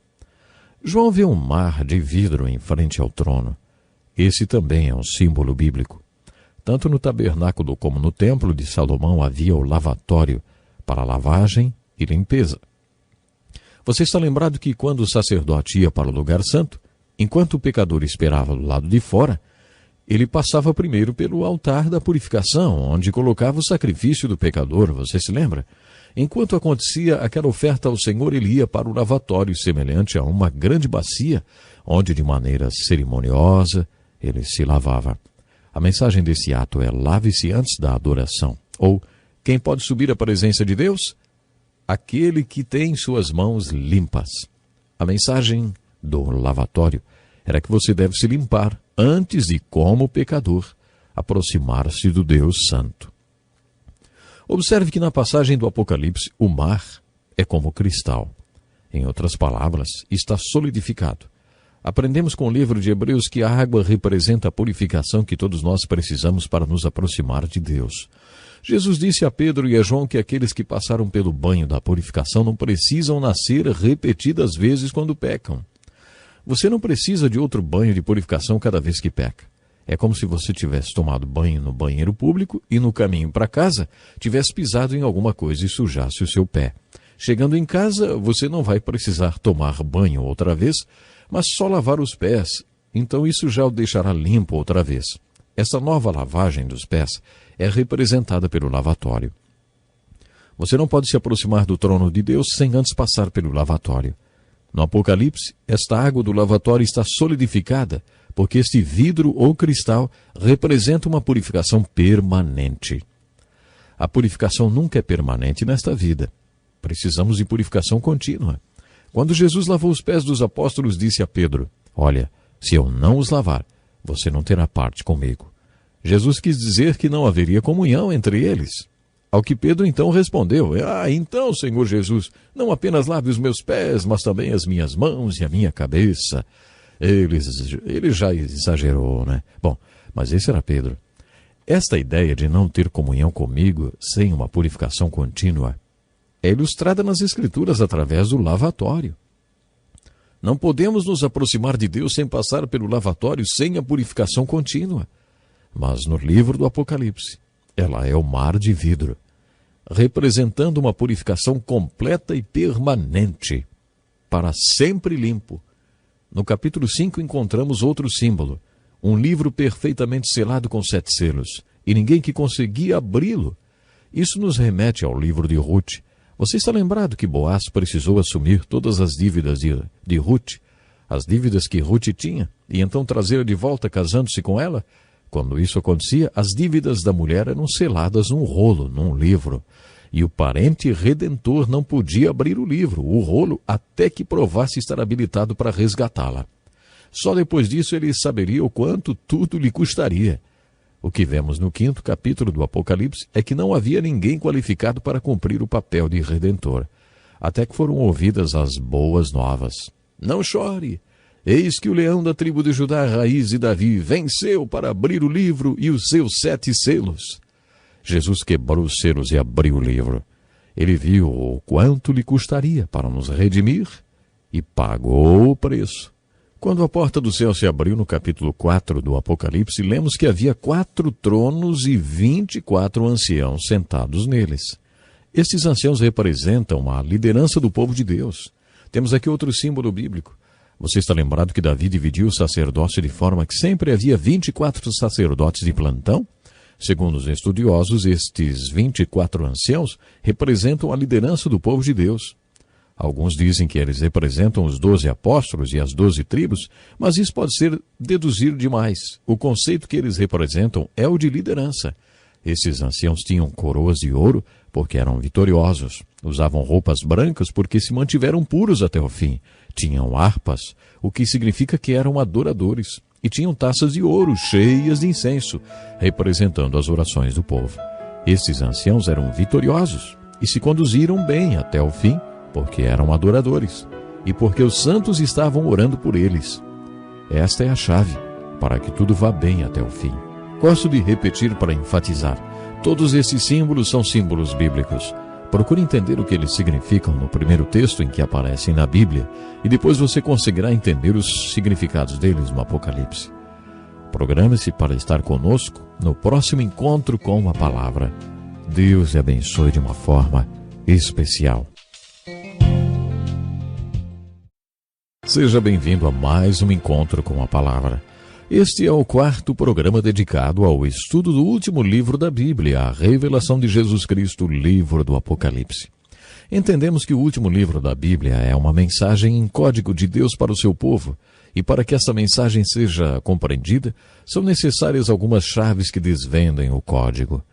João vê um mar de vidro em frente ao trono. Esse também é um símbolo bíblico. Tanto no tabernáculo como no templo de Salomão havia o lavatório para lavagem e limpeza. Você está lembrado que quando o sacerdote ia para o lugar santo, enquanto o pecador esperava do lado de fora, ele passava primeiro pelo altar da purificação, onde colocava o sacrifício do pecador, você se lembra? Enquanto acontecia aquela oferta ao Senhor, ele ia para o lavatório semelhante a uma grande bacia, onde de maneira cerimoniosa ele se lavava. A mensagem desse ato é: lave-se antes da adoração. Ou, quem pode subir à presença de Deus? Aquele que tem suas mãos limpas. A mensagem do lavatório era que você deve se limpar antes de, como pecador, aproximar-se do Deus Santo. Observe que na passagem do Apocalipse, o mar é como cristal. Em outras palavras, está solidificado. Aprendemos com o livro de Hebreus que a água representa a purificação que todos nós precisamos para nos aproximar de Deus. Jesus disse a Pedro e a João que aqueles que passaram pelo banho da purificação não precisam nascer repetidas vezes quando pecam. Você não precisa de outro banho de purificação cada vez que peca. É como se você tivesse tomado banho no banheiro público e no caminho para casa tivesse pisado em alguma coisa e sujasse o seu pé. Chegando em casa, você não vai precisar tomar banho outra vez, mas só lavar os pés. Então isso já o deixará limpo outra vez. Essa nova lavagem dos pés é representada pelo lavatório. Você não pode se aproximar do trono de Deus sem antes passar pelo lavatório. No Apocalipse, esta água do lavatório está solidificada, porque este vidro ou cristal representa uma purificação permanente. A purificação nunca é permanente nesta vida. Precisamos de purificação contínua. Quando Jesus lavou os pés dos apóstolos, disse a Pedro: olha, se eu não os lavar, você não terá parte comigo. Jesus quis dizer que não haveria comunhão entre eles. Ao que Pedro então respondeu: então, Senhor Jesus, não apenas lave os meus pés, mas também as minhas mãos e a minha cabeça. Ele já exagerou, né? Bom, mas esse era Pedro. Esta ideia de não ter comunhão comigo sem uma purificação contínua é ilustrada nas Escrituras através do lavatório. Não podemos nos aproximar de Deus sem passar pelo lavatório, sem a purificação contínua. Mas no livro do Apocalipse, ela é o mar de vidro, representando uma purificação completa e permanente, para sempre limpo. No capítulo 5 encontramos outro símbolo, um livro perfeitamente selado com 7 selos, e ninguém que conseguia abri-lo. Isso nos remete ao livro de Ruth. Você está lembrado que Boaz precisou assumir todas as dívidas de Ruth, as dívidas que Ruth tinha, e então trazê-la de volta casando-se com ela? Quando isso acontecia, as dívidas da mulher eram seladas num rolo, num livro. E o parente redentor não podia abrir o livro, o rolo, até que provasse estar habilitado para resgatá-la. Só depois disso ele saberia o quanto tudo lhe custaria. O que vemos no 5º capítulo do Apocalipse é que não havia ninguém qualificado para cumprir o papel de redentor, até que foram ouvidas as boas novas. Não chore! Eis que o leão da tribo de Judá, raiz de Davi, venceu para abrir o livro e os seus 7 selos. Jesus quebrou os selos e abriu o livro. Ele viu o quanto lhe custaria para nos redimir e pagou o preço. Quando a porta do céu se abriu no capítulo 4 do Apocalipse, lemos que havia 4 tronos e 24 anciãos sentados neles. Estes anciãos representam a liderança do povo de Deus. Temos aqui outro símbolo bíblico. Você está lembrado que Davi dividiu o sacerdócio de forma que sempre havia 24 sacerdotes de plantão? Segundo os estudiosos, estes 24 anciãos representam a liderança do povo de Deus. Alguns dizem que eles representam os 12 apóstolos e as 12 tribos, mas isso pode ser deduzir demais. O conceito que eles representam é o de liderança. Esses anciãos tinham coroas de ouro porque eram vitoriosos. Usavam roupas brancas porque se mantiveram puros até o fim. Tinham harpas, o que significa que eram adoradores. E tinham taças de ouro cheias de incenso, representando as orações do povo. Estes anciãos eram vitoriosos e se conduziram bem até o fim, porque eram adoradores e porque os santos estavam orando por eles. Esta é a chave para que tudo vá bem até o fim. Gosto de repetir para enfatizar. Todos esses símbolos são símbolos bíblicos. Procure entender o que eles significam no primeiro texto em que aparecem na Bíblia e depois você conseguirá entender os significados deles no Apocalipse. Programe-se para estar conosco no próximo encontro com a Palavra. Deus lhe abençoe de uma forma especial. Seja bem-vindo a mais um encontro com a Palavra. Este é o 4º programa dedicado ao estudo do último livro da Bíblia, a revelação de Jesus Cristo, o livro do Apocalipse. Entendemos que o último livro da Bíblia é uma mensagem em código de Deus para o seu povo, e para que essa mensagem seja compreendida, são necessárias algumas chaves que desvendem o código.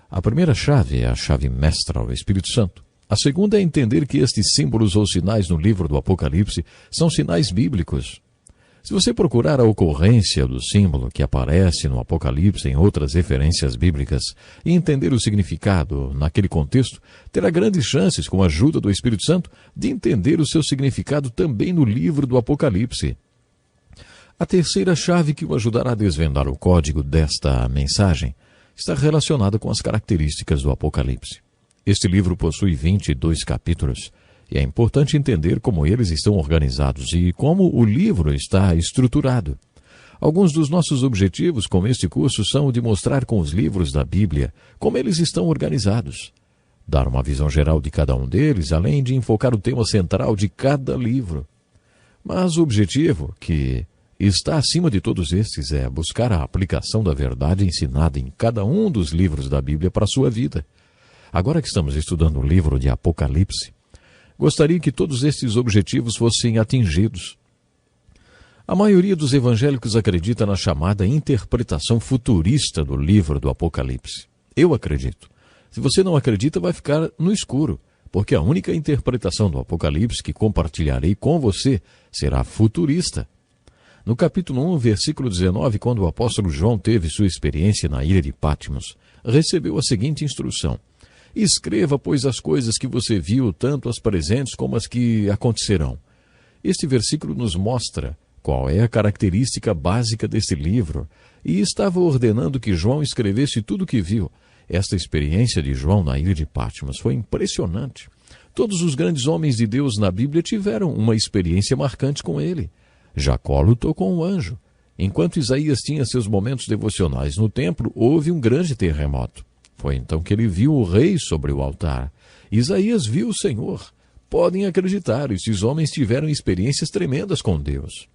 A primeira chave é a chave mestra, o Espírito Santo. A segunda é entender que estes símbolos ou sinais no livro do Apocalipse são sinais bíblicos. Se você procurar a ocorrência do símbolo que aparece no Apocalipse em outras referências bíblicas e entender o significado naquele contexto, terá grandes chances, com a ajuda do Espírito Santo, de entender o seu significado também no livro do Apocalipse. A terceira chave que o ajudará a desvendar o código desta mensagem está relacionada com as características do Apocalipse. Este livro possui 22 capítulos. E é importante entender como eles estão organizados e como o livro está estruturado. Alguns dos nossos objetivos com este curso são o de mostrar com os livros da Bíblia como eles estão organizados. Dar uma visão geral de cada um deles, além de enfocar o tema central de cada livro. Mas o objetivo, que está acima de todos estes, é buscar a aplicação da verdade ensinada em cada um dos livros da Bíblia para a sua vida. Agora que estamos estudando o livro de Apocalipse, gostaria que todos estes objetivos fossem atingidos. A maioria dos evangélicos acredita na chamada interpretação futurista do livro do Apocalipse. Eu acredito. Se você não acredita, vai ficar no escuro, porque a única interpretação do Apocalipse que compartilharei com você será futurista. No capítulo 1, versículo 19, quando o apóstolo João teve sua experiência na ilha de Patmos, recebeu a seguinte instrução: escreva, pois, as coisas que você viu, tanto as presentes como as que acontecerão. Este versículo nos mostra qual é a característica básica deste livro e estava ordenando que João escrevesse tudo o que viu. Esta experiência de João na ilha de Patmos foi impressionante. Todos os grandes homens de Deus na Bíblia tiveram uma experiência marcante com ele. Jacó lutou com um anjo. Enquanto Isaías tinha seus momentos devocionais no templo, houve um grande terremoto. Foi então que ele viu o rei sobre o altar. Isaías viu o Senhor. Podem acreditar, esses homens tiveram experiências tremendas com Deus.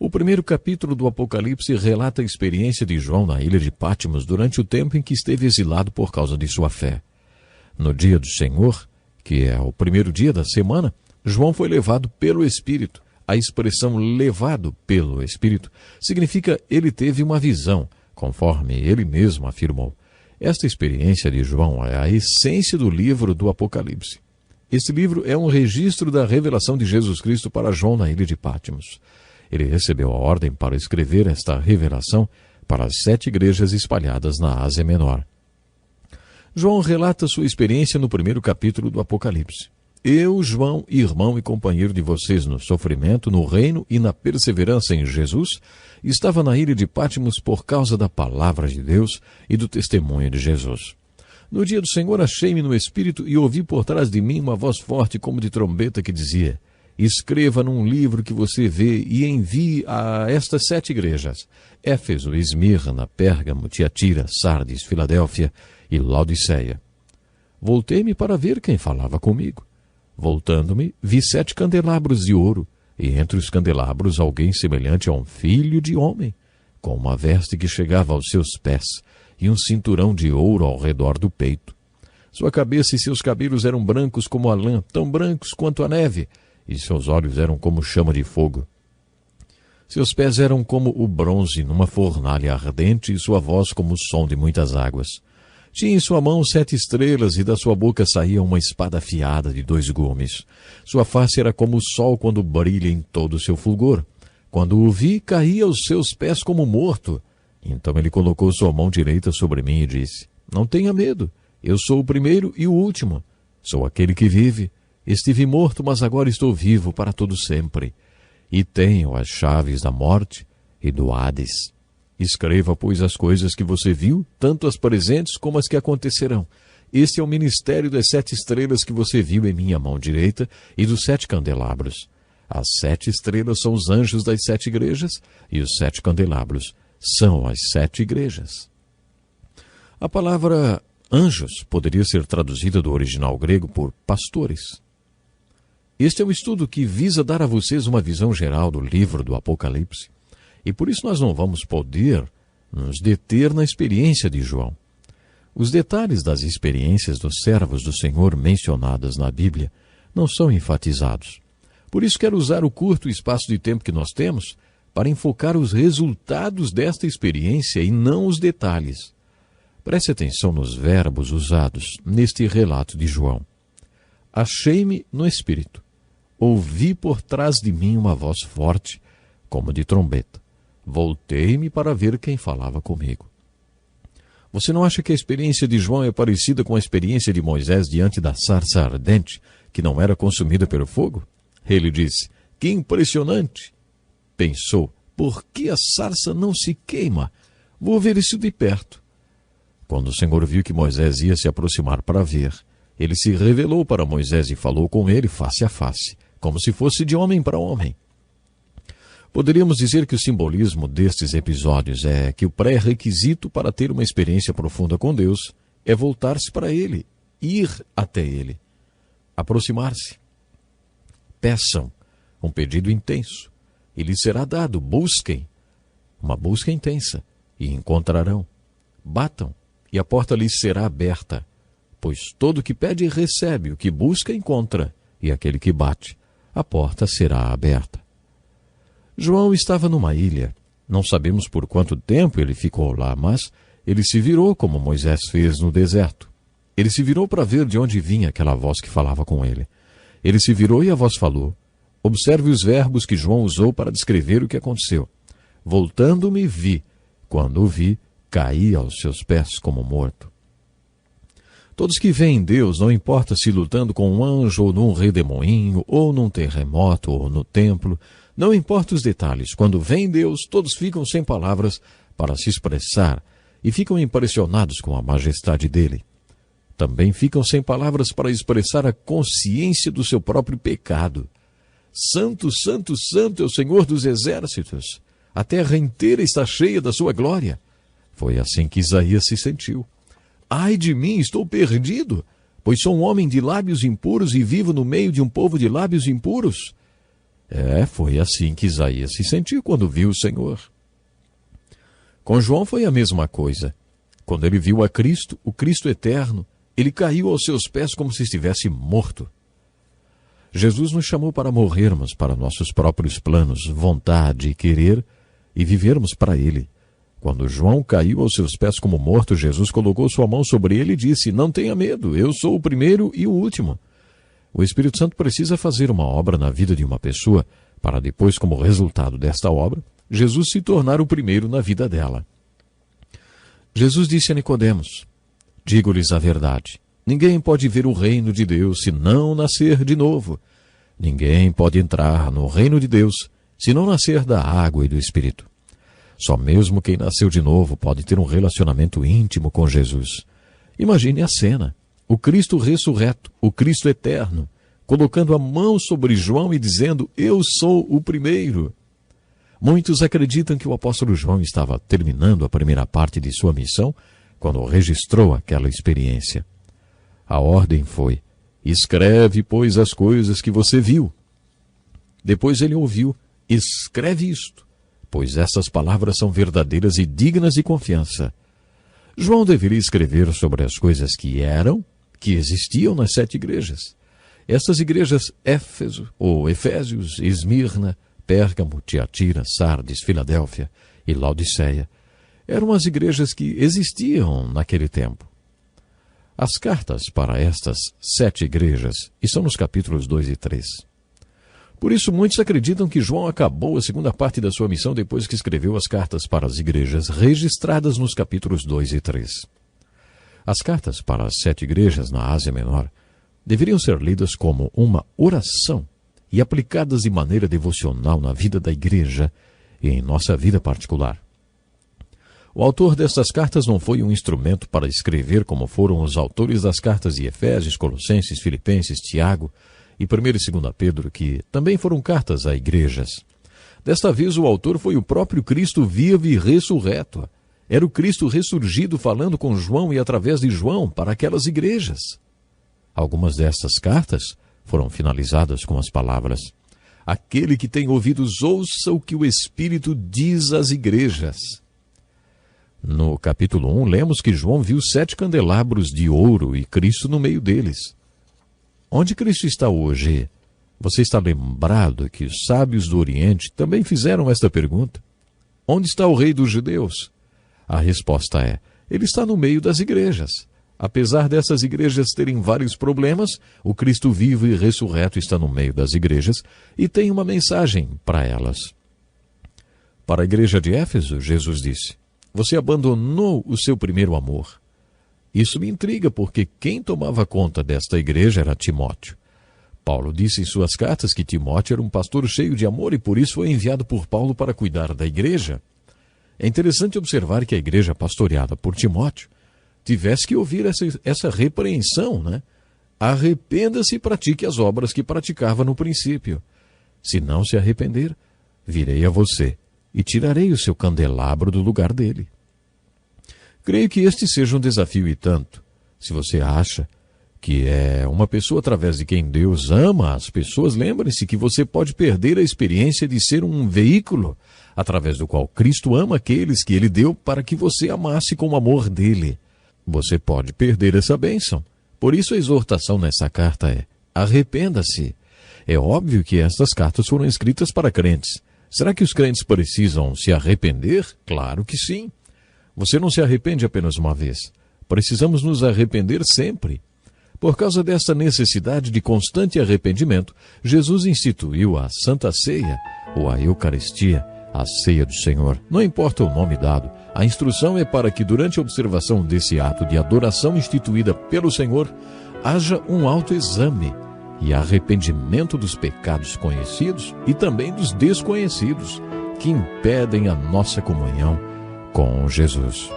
O primeiro capítulo do Apocalipse relata a experiência de João na ilha de Patmos durante o tempo em que esteve exilado por causa de sua fé. No dia do Senhor, que é o primeiro dia da semana, João foi levado pelo Espírito. A expressão levado pelo Espírito significa ele teve uma visão, conforme ele mesmo afirmou. Esta experiência de João é a essência do livro do Apocalipse. Este livro é um registro da revelação de Jesus Cristo para João na ilha de Patmos. Ele recebeu a ordem para escrever esta revelação para as 7 igrejas espalhadas na Ásia Menor. João relata sua experiência no primeiro capítulo do Apocalipse. Eu, João, irmão e companheiro de vocês no sofrimento, no reino e na perseverança em Jesus, estava na ilha de Patmos por causa da palavra de Deus e do testemunho de Jesus. No dia do Senhor achei-me no Espírito e ouvi por trás de mim uma voz forte como de trombeta que dizia: escreva num livro que você vê e envie a estas 7 igrejas: Éfeso, Esmirna, Pérgamo, Tiatira, Sardes, Filadélfia e Laodiceia. Voltei-me para ver quem falava comigo. Voltando-me, vi 7 candelabros de ouro, e entre os candelabros alguém semelhante a um filho de homem, com uma veste que chegava aos seus pés, e um cinturão de ouro ao redor do peito. Sua cabeça e seus cabelos eram brancos como a lã, tão brancos quanto a neve, e seus olhos eram como chama de fogo. Seus pés eram como o bronze numa fornalha ardente, e sua voz como o som de muitas águas. Tinha em sua mão 7 estrelas, e da sua boca saía uma espada afiada de 2 gumes. Sua face era como o sol quando brilha em todo o seu fulgor. Quando o vi, caí aos seus pés como morto. Então ele colocou sua mão direita sobre mim e disse: não tenha medo, eu sou o primeiro e o último. Sou aquele que vive. Estive morto, mas agora estou vivo para todo sempre. E tenho as chaves da morte e do Hades. Escreva, pois, as coisas que você viu, tanto as presentes como as que acontecerão. Este é o ministério das 7 estrelas que você viu em minha mão direita e dos 7 candelabros. As 7 estrelas são os anjos das 7 igrejas e os 7 candelabros são as 7 igrejas. A palavra anjos poderia ser traduzida do original grego por pastores. Este é um estudo que visa dar a vocês uma visão geral do livro do Apocalipse. E por isso nós não vamos poder nos deter na experiência de João. Os detalhes das experiências dos servos do Senhor mencionadas na Bíblia não são enfatizados. Por isso quero usar o curto espaço de tempo que nós temos para enfocar os resultados desta experiência e não os detalhes. Preste atenção nos verbos usados neste relato de João. Achei-me no Espírito. Ouvi por trás de mim uma voz forte, como de trombeta. Voltei-me para ver quem falava comigo. Você não acha que a experiência de João é parecida com a experiência de Moisés diante da sarça ardente, que não era consumida pelo fogo? Ele disse: que impressionante! Pensou: por que a sarça não se queima? Vou ver isso de perto. Quando o Senhor viu que Moisés ia se aproximar para ver, ele se revelou para Moisés e falou com ele face a face, como se fosse de homem para homem. Poderíamos dizer que o simbolismo destes episódios é que o pré-requisito para ter uma experiência profunda com Deus é voltar-se para Ele, ir até Ele, aproximar-se. Peçam um pedido intenso, e lhes será dado. Busquem uma busca intensa, e encontrarão. Batam, e a porta lhes será aberta, pois todo o que pede recebe, o que busca encontra, e aquele que bate, a porta será aberta. João estava numa ilha. Não sabemos por quanto tempo ele ficou lá, mas ele se virou como Moisés fez no deserto. Ele se virou para ver de onde vinha aquela voz que falava com ele. Ele se virou e a voz falou. Observe os verbos que João usou para descrever o que aconteceu. Voltando-me, vi. Quando o vi, caí aos seus pés como morto. Todos que veem Deus, não importa se lutando com um anjo ou num redemoinho, ou num terremoto, ou no templo, não importa os detalhes, quando veem Deus, todos ficam sem palavras para se expressar e ficam impressionados com a majestade dele. Também ficam sem palavras para expressar a consciência do seu próprio pecado. Santo, santo, santo é o Senhor dos exércitos. A terra inteira está cheia da sua glória. Foi assim que Isaías se sentiu. Ai de mim, estou perdido, pois sou um homem de lábios impuros e vivo no meio de um povo de lábios impuros. Foi assim que Isaías se sentiu quando viu o Senhor. Com João foi a mesma coisa. Quando ele viu a Cristo, o Cristo eterno, ele caiu aos seus pés como se estivesse morto. Jesus nos chamou para morrermos para nossos próprios planos, vontade e querer, e vivermos para Ele. Quando João caiu aos seus pés como morto, Jesus colocou sua mão sobre ele e disse: "Não tenha medo, eu sou o primeiro e o último." O Espírito Santo precisa fazer uma obra na vida de uma pessoa, para depois, como resultado desta obra, Jesus se tornar o primeiro na vida dela. Jesus disse a Nicodemos: "Digo-lhes a verdade. Ninguém pode ver o reino de Deus se não nascer de novo. Ninguém pode entrar no reino de Deus se não nascer da água e do Espírito. Só mesmo quem nasceu de novo pode ter um relacionamento íntimo com Jesus." Imagine a cena. O Cristo ressurreto, o Cristo eterno, colocando a mão sobre João e dizendo: "Eu sou o primeiro." Muitos acreditam que o apóstolo João estava terminando a primeira parte de sua missão quando registrou aquela experiência. A ordem foi: "Escreve, pois, as coisas que você viu." Depois ele ouviu: "Escreve isto, pois essas palavras são verdadeiras e dignas de confiança." João deveria escrever sobre as coisas que existiam nas 7 igrejas. Estas igrejas Éfeso, ou Efésios, Esmirna, Pérgamo, Tiatira, Sardes, Filadélfia e Laodiceia, eram as igrejas que existiam naquele tempo. As cartas para estas 7 igrejas estão nos capítulos 2 e 3. Por isso, muitos acreditam que João acabou a segunda parte da sua missão depois que escreveu as cartas para as igrejas registradas nos capítulos 2 e 3. As cartas para as 7 igrejas na Ásia Menor deveriam ser lidas como uma oração e aplicadas de maneira devocional na vida da igreja e em nossa vida particular. O autor destas cartas não foi um instrumento para escrever como foram os autores das cartas de Efésios, Colossenses, Filipenses, Tiago e 1 e 2 Pedro, que também foram cartas a igrejas. Desta vez o autor foi o próprio Cristo vivo e ressurreto. Era o Cristo ressurgido falando com João e através de João para aquelas igrejas. Algumas destas cartas foram finalizadas com as palavras: "Aquele que tem ouvidos, ouça o que o Espírito diz às igrejas." No capítulo 1, lemos que João viu 7 candelabros de ouro e Cristo no meio deles. Onde Cristo está hoje? Você está lembrado que os sábios do Oriente também fizeram esta pergunta? Onde está o Rei dos Judeus? A resposta é: ele está no meio das igrejas. Apesar dessas igrejas terem vários problemas, o Cristo vivo e ressurreto está no meio das igrejas e tem uma mensagem para elas. Para a igreja de Éfeso, Jesus disse: "Você abandonou o seu primeiro amor." Isso me intriga porque quem tomava conta desta igreja era Timóteo. Paulo disse em suas cartas que Timóteo era um pastor cheio de amor e por isso foi enviado por Paulo para cuidar da igreja. É interessante observar que a igreja pastoreada por Timóteo tivesse que ouvir essa repreensão, né? Arrependa-se e pratique as obras que praticava no princípio. Se não se arrepender, virei a você e tirarei o seu candelabro do lugar dele. Creio que este seja um desafio e tanto. Se você acha que é uma pessoa através de quem Deus ama as pessoas, lembre-se que você pode perder a experiência de ser um veículo através do qual Cristo ama aqueles que Ele deu para que você amasse com o amor dele. Você pode perder essa bênção. Por isso a exortação nessa carta é: arrependa-se. É óbvio que estas cartas foram escritas para crentes. Será que os crentes precisam se arrepender? Claro que sim. Você não se arrepende apenas uma vez. Precisamos nos arrepender sempre. Por causa dessa necessidade de constante arrependimento, Jesus instituiu a Santa Ceia, ou a Eucaristia, a Ceia do Senhor. Não importa o nome dado, a instrução é para que durante a observação desse ato de adoração instituída pelo Senhor, haja um autoexame e arrependimento dos pecados conhecidos e também dos desconhecidos, que impedem a nossa comunhão com Jesus.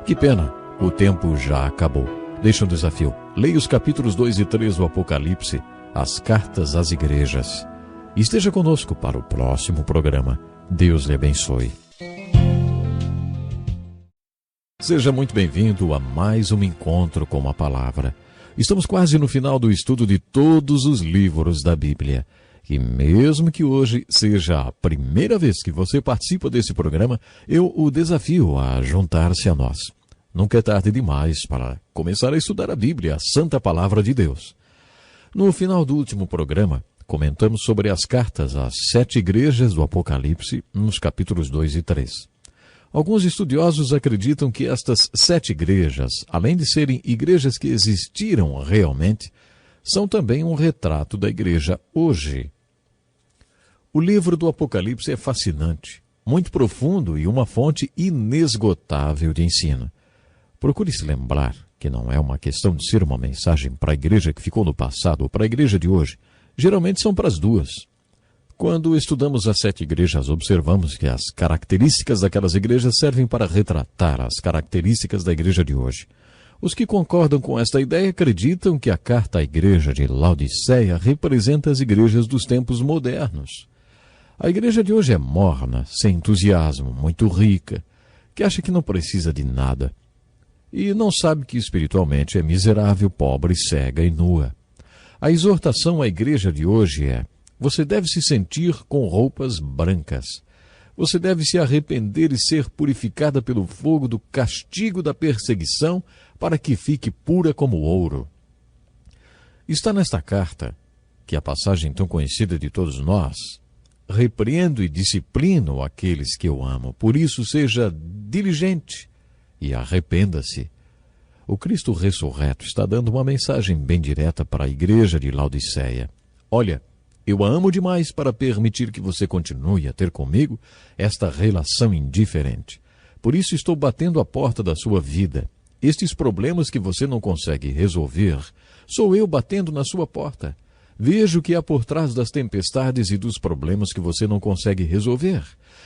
Que pena, o tempo já acabou. Deixa um desafio. Leia os capítulos 2 e 3 do Apocalipse, as cartas às igrejas. E esteja conosco para o próximo programa. Deus lhe abençoe. Seja muito bem-vindo a mais um encontro com a palavra. Estamos quase no final do estudo de todos os livros da Bíblia. que mesmo que hoje seja a primeira vez que você participa desse programa, eu o desafio a juntar-se a nós. Nunca é tarde demais para começar a estudar a Bíblia, a Santa Palavra de Deus. No final do último programa, comentamos sobre as cartas às 7 igrejas do Apocalipse, nos capítulos 2 e 3. Alguns estudiosos acreditam que estas 7 igrejas, além de serem igrejas que existiram realmente, são também um retrato da igreja hoje. O livro do Apocalipse é fascinante, muito profundo e uma fonte inesgotável de ensino. Procure se lembrar que não é uma questão de ser uma mensagem para a igreja que ficou no passado ou para a igreja de hoje. Geralmente são para as duas. Quando estudamos as 7 igrejas, observamos que as características daquelas igrejas servem para retratar as características da igreja de hoje. Os que concordam com esta ideia acreditam que a carta à igreja de Laodiceia representa as igrejas dos tempos modernos. A igreja de hoje é morna, sem entusiasmo, muito rica, que acha que não precisa de nada. E não sabe que espiritualmente é miserável, pobre, cega e nua. A exortação à igreja de hoje é: você deve se sentir com roupas brancas. Você deve se arrepender e ser purificada pelo fogo do castigo da perseguição para que fique pura como ouro. Está nesta carta, que é a passagem tão conhecida de todos nós: repreendo e disciplino aqueles que eu amo. Por isso seja diligente e arrependa-se. O Cristo ressurreto está dando uma mensagem bem direta para a igreja de Laodiceia. Olha, eu a amo demais para permitir que você continue a ter comigo esta relação indiferente. Por isso estou batendo a porta da sua vida. Estes problemas que você não consegue resolver, sou eu batendo na sua porta. Veja o que há por trás das tempestades e dos problemas que você não consegue resolver.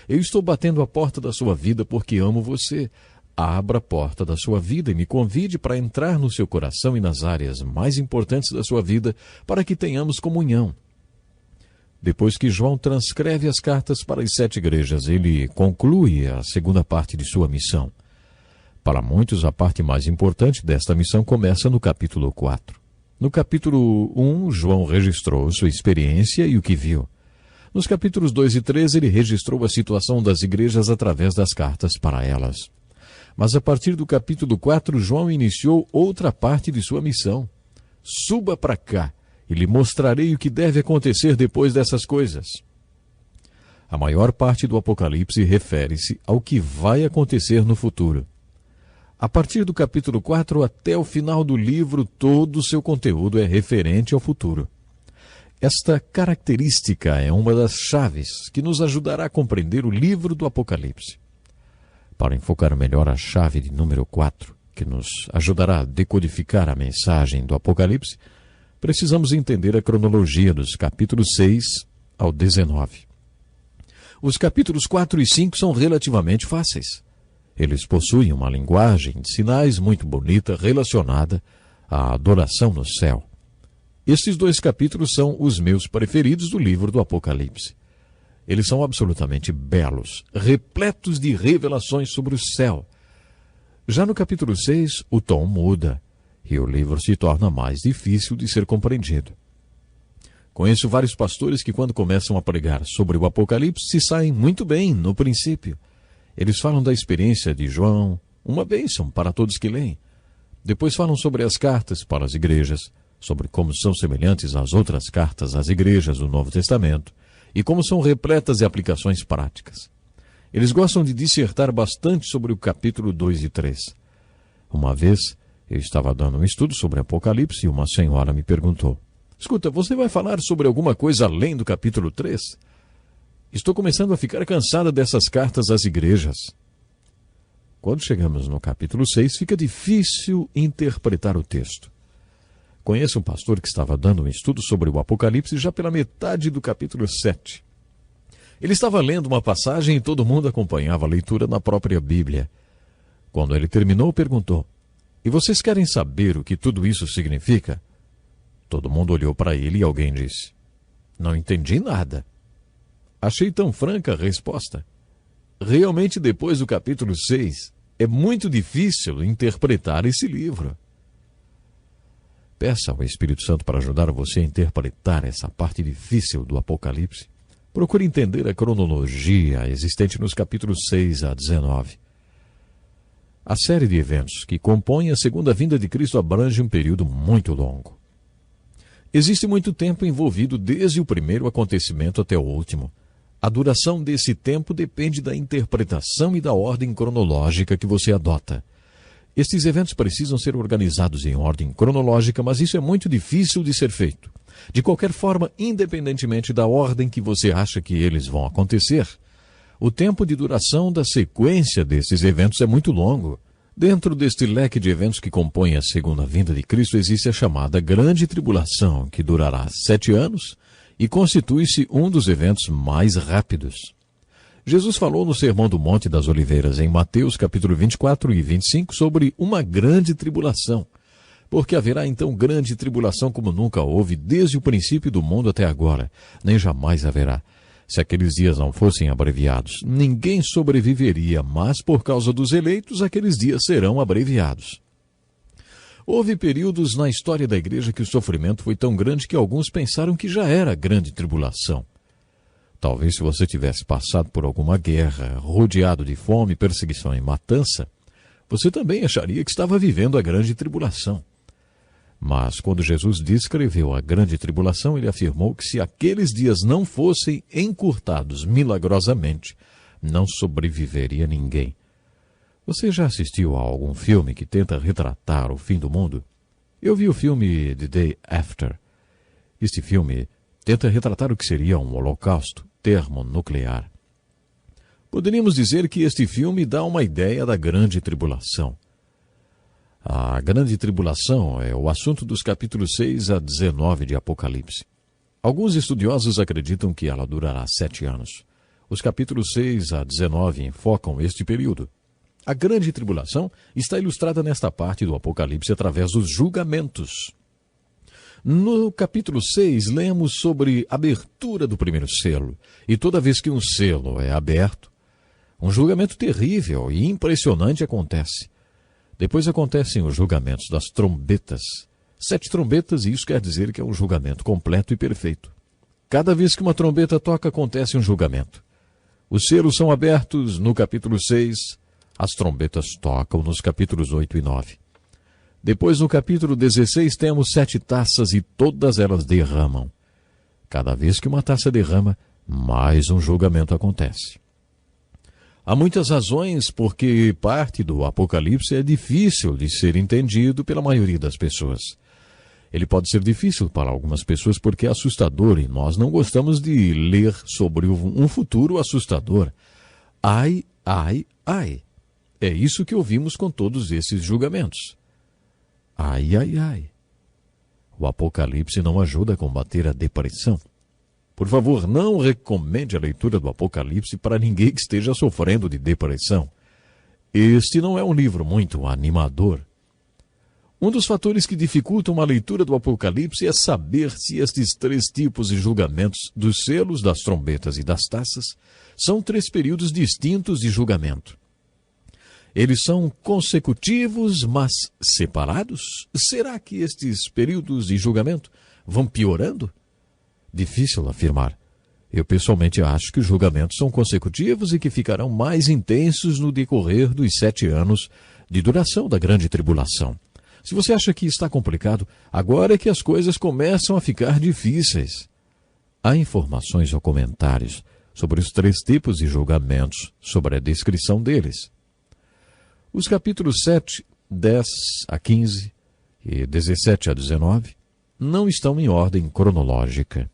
Eu estou batendo a porta da sua vida porque amo você. Abra a porta da sua vida e me convide para entrar no seu coração e nas áreas mais importantes da sua vida para que tenhamos comunhão. Depois que João transcreve as cartas para as 7 igrejas, ele conclui a segunda parte de sua missão. Para muitos, a parte mais importante desta missão começa no capítulo 4. No capítulo 1, João registrou sua experiência e o que viu. Nos capítulos 2 e 3, ele registrou a situação das igrejas através das cartas para elas. Mas a partir do capítulo 4, João iniciou outra parte de sua missão. Suba para cá e lhe mostrarei o que deve acontecer depois dessas coisas. A maior parte do Apocalipse refere-se ao que vai acontecer no futuro. A partir do capítulo 4 até o final do livro, todo o seu conteúdo é referente ao futuro. Esta característica é uma das chaves que nos ajudará a compreender o livro do Apocalipse. Para enfocar melhor a chave de número 4, que nos ajudará a decodificar a mensagem do Apocalipse, precisamos entender a cronologia dos capítulos 6 ao 19. Os capítulos 4 e 5 são relativamente fáceis. Eles possuem uma linguagem de sinais muito bonita relacionada à adoração no céu. Estes 2 capítulos são os meus preferidos do livro do Apocalipse. Eles são absolutamente belos, repletos de revelações sobre o céu. Já no capítulo 6, o tom muda e o livro se torna mais difícil de ser compreendido. Conheço vários pastores que, quando começam a pregar sobre o Apocalipse, se saem muito bem no princípio. Eles falam da experiência de João, uma bênção para todos que leem. Depois falam sobre as cartas para as igrejas, sobre como são semelhantes às outras cartas às igrejas do Novo Testamento e como são repletas de aplicações práticas. Eles gostam de dissertar bastante sobre o capítulo 2 e 3. Uma vez, eu estava dando um estudo sobre Apocalipse e uma senhora me perguntou: escuta, você vai falar sobre alguma coisa além do capítulo 3? Estou começando a ficar cansada dessas cartas às igrejas. Quando chegamos no capítulo 6, fica difícil interpretar o texto. Conheço um pastor que estava dando um estudo sobre o Apocalipse já pela metade do capítulo 7. Ele estava lendo uma passagem e todo mundo acompanhava a leitura na própria Bíblia. Quando ele terminou, perguntou: e vocês querem saber o que tudo isso significa? Todo mundo olhou para ele e alguém disse: não entendi nada. Achei tão franca a resposta. Realmente, depois do capítulo 6, é muito difícil interpretar esse livro. Peça ao Espírito Santo para ajudar você a interpretar essa parte difícil do Apocalipse. Procure entender a cronologia existente nos capítulos 6 a 19. A série de eventos que compõem a segunda vinda de Cristo abrange um período muito longo. Existe muito tempo envolvido desde o primeiro acontecimento até o último. A duração desse tempo depende da interpretação e da ordem cronológica que você adota. Estes eventos precisam ser organizados em ordem cronológica, mas isso é muito difícil de ser feito. De qualquer forma, independentemente da ordem que você acha que eles vão acontecer, o tempo de duração da sequência desses eventos é muito longo. Dentro deste leque de eventos que compõem a segunda vinda de Cristo existe a chamada Grande Tribulação, que durará 7 anos e constitui-se um dos eventos mais rápidos. Jesus falou no Sermão do Monte das Oliveiras, em Mateus capítulo 24 e 25, sobre uma grande tribulação. Porque haverá então grande tribulação como nunca houve desde o princípio do mundo até agora, nem jamais haverá. Se aqueles dias não fossem abreviados, ninguém sobreviveria, mas por causa dos eleitos, aqueles dias serão abreviados. Houve períodos na história da igreja que o sofrimento foi tão grande que alguns pensaram que já era grande tribulação. Talvez se você tivesse passado por alguma guerra, rodeado de fome, perseguição e matança, você também acharia que estava vivendo a grande tribulação. Mas quando Jesus descreveu a grande tribulação, ele afirmou que se aqueles dias não fossem encurtados milagrosamente, não sobreviveria ninguém. Você já assistiu a algum filme que tenta retratar o fim do mundo? Eu vi o filme The Day After. Este filme tenta retratar o que seria um holocausto termonuclear. Poderíamos dizer que este filme dá uma ideia da grande tribulação. A grande tribulação é o assunto dos capítulos 6 a 19 de Apocalipse. Alguns estudiosos acreditam que ela durará 7 anos. Os capítulos 6 a 19 enfocam este período. A grande tribulação está ilustrada nesta parte do Apocalipse através dos julgamentos. No capítulo 6, lemos sobre a abertura do primeiro selo. E toda vez que um selo é aberto, um julgamento terrível e impressionante acontece. Depois acontecem os julgamentos das trombetas. 7 trombetas, e isso quer dizer que é um julgamento completo e perfeito. Cada vez que uma trombeta toca, acontece um julgamento. Os selos são abertos no capítulo 6, as trombetas tocam nos capítulos 8 e 9. Depois, no capítulo 16, temos 7 taças e todas elas derramam. Cada vez que uma taça derrama, mais um julgamento acontece. Há muitas razões porque parte do Apocalipse é difícil de ser entendido pela maioria das pessoas. Ele pode ser difícil para algumas pessoas porque é assustador e nós não gostamos de ler sobre um futuro assustador. Ai, ai, ai. É isso que ouvimos com todos esses julgamentos. Ai, ai, ai. O Apocalipse não ajuda a combater a depressão. Por favor, não recomende a leitura do Apocalipse para ninguém que esteja sofrendo de depressão. Este não é um livro muito animador. Um dos fatores que dificultam a leitura do Apocalipse é saber se estes 3 tipos de julgamentos dos selos, das trombetas e das taças são 3 períodos distintos de julgamento. Eles são consecutivos, mas separados? Será que estes períodos de julgamento vão piorando? Difícil afirmar. Eu pessoalmente acho que os julgamentos são consecutivos e que ficarão mais intensos no decorrer dos 7 anos de duração da grande tribulação. Se você acha que está complicado, agora é que as coisas começam a ficar difíceis. Há informações ou comentários sobre os 3 tipos de julgamentos, sobre a descrição deles. Os capítulos 7, 10 a 15 e 17 a 19 não estão em ordem cronológica.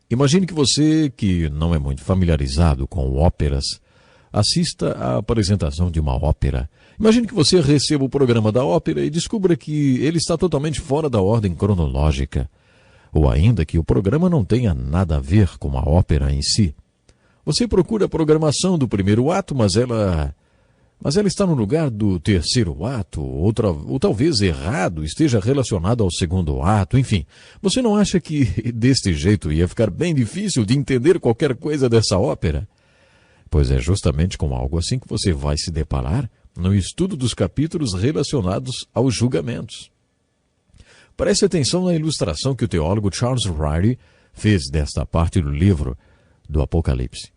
Imagine que você, que não é muito familiarizado com óperas, assista à apresentação de uma ópera. Imagine que você receba o programa da ópera e descubra que ele está totalmente fora da ordem cronológica, ou ainda que o programa não tenha nada a ver com a ópera em si. Você procura a programação do primeiro ato, mas ela está no lugar do terceiro ato, ou talvez errado, esteja relacionado ao segundo ato, enfim. Você não acha que deste jeito ia ficar bem difícil de entender qualquer coisa dessa ópera? Pois é justamente com algo assim que você vai se deparar no estudo dos capítulos relacionados aos julgamentos. Preste atenção na ilustração que o teólogo Charles Ryrie fez desta parte do livro do Apocalipse.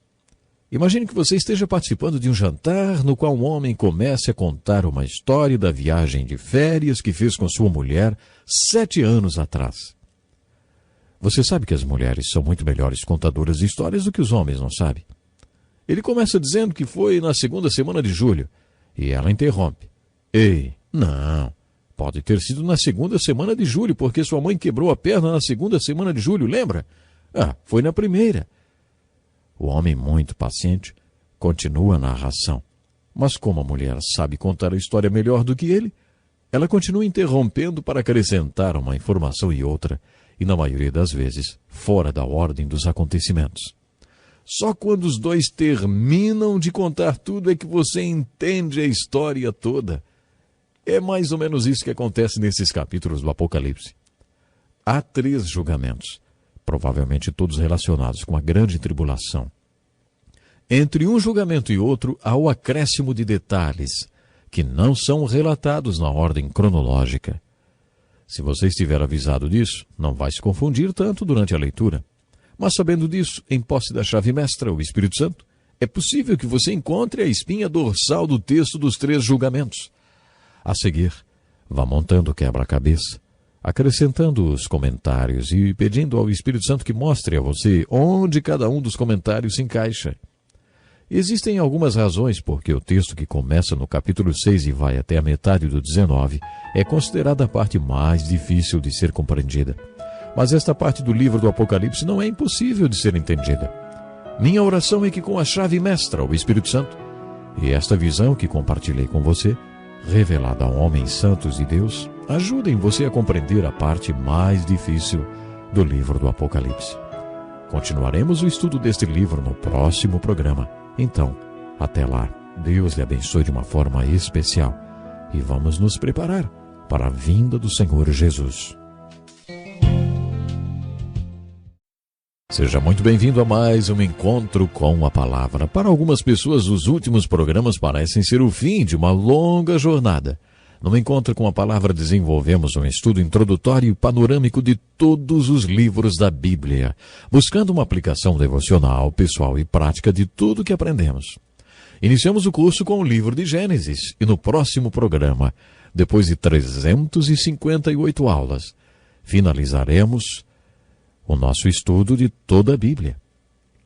Imagine que você esteja participando de um jantar no qual um homem comece a contar uma história da viagem de férias que fez com sua mulher 7 anos atrás. Você sabe que as mulheres são muito melhores contadoras de histórias do que os homens, não sabe? Ele começa dizendo que foi na 2ª semana de julho, e ela interrompe. Ei, não, pode ter sido na 2ª semana de julho, porque sua mãe quebrou a perna na 2ª semana de julho, lembra? Ah, foi na 1ª. O homem, muito paciente, continua a narração. Mas como a mulher sabe contar a história melhor do que ele, ela continua interrompendo para acrescentar uma informação e outra, e na maioria das vezes, fora da ordem dos acontecimentos. Só quando os dois terminam de contar tudo é que você entende a história toda. É mais ou menos isso que acontece nesses capítulos do Apocalipse. Há 3 julgamentos, provavelmente todos relacionados com a grande tribulação. Entre um julgamento e outro, há o acréscimo de detalhes, que não são relatados na ordem cronológica. Se você estiver avisado disso, não vai se confundir tanto durante a leitura. Mas sabendo disso, em posse da chave mestra, o Espírito Santo, é possível que você encontre a espinha dorsal do texto dos 3 julgamentos. A seguir, vá montando o quebra-cabeça, acrescentando os comentários e pedindo ao Espírito Santo que mostre a você onde cada um dos comentários se encaixa. Existem algumas razões porque o texto que começa no capítulo 6 e vai até a metade do 19 é considerada a parte mais difícil de ser compreendida. Mas esta parte do livro do Apocalipse não é impossível de ser entendida. Minha oração é que com a chave mestra, o Espírito Santo, e esta visão que compartilhei com você, revelada a homens santos de Deus, ajudem você a compreender a parte mais difícil do livro do Apocalipse. Continuaremos o estudo deste livro no próximo programa. Então, até lá, Deus lhe abençoe de uma forma especial e vamos nos preparar para a vinda do Senhor Jesus. Seja muito bem-vindo a mais um encontro com a palavra. Para algumas pessoas, os últimos programas parecem ser o fim de uma longa jornada. No encontro com a palavra, desenvolvemos um estudo introdutório e panorâmico de todos os livros da Bíblia, buscando uma aplicação devocional, pessoal e prática de tudo que aprendemos. Iniciamos o curso com o livro de Gênesis e no próximo programa, depois de 358 aulas, finalizaremos o nosso estudo de toda a Bíblia.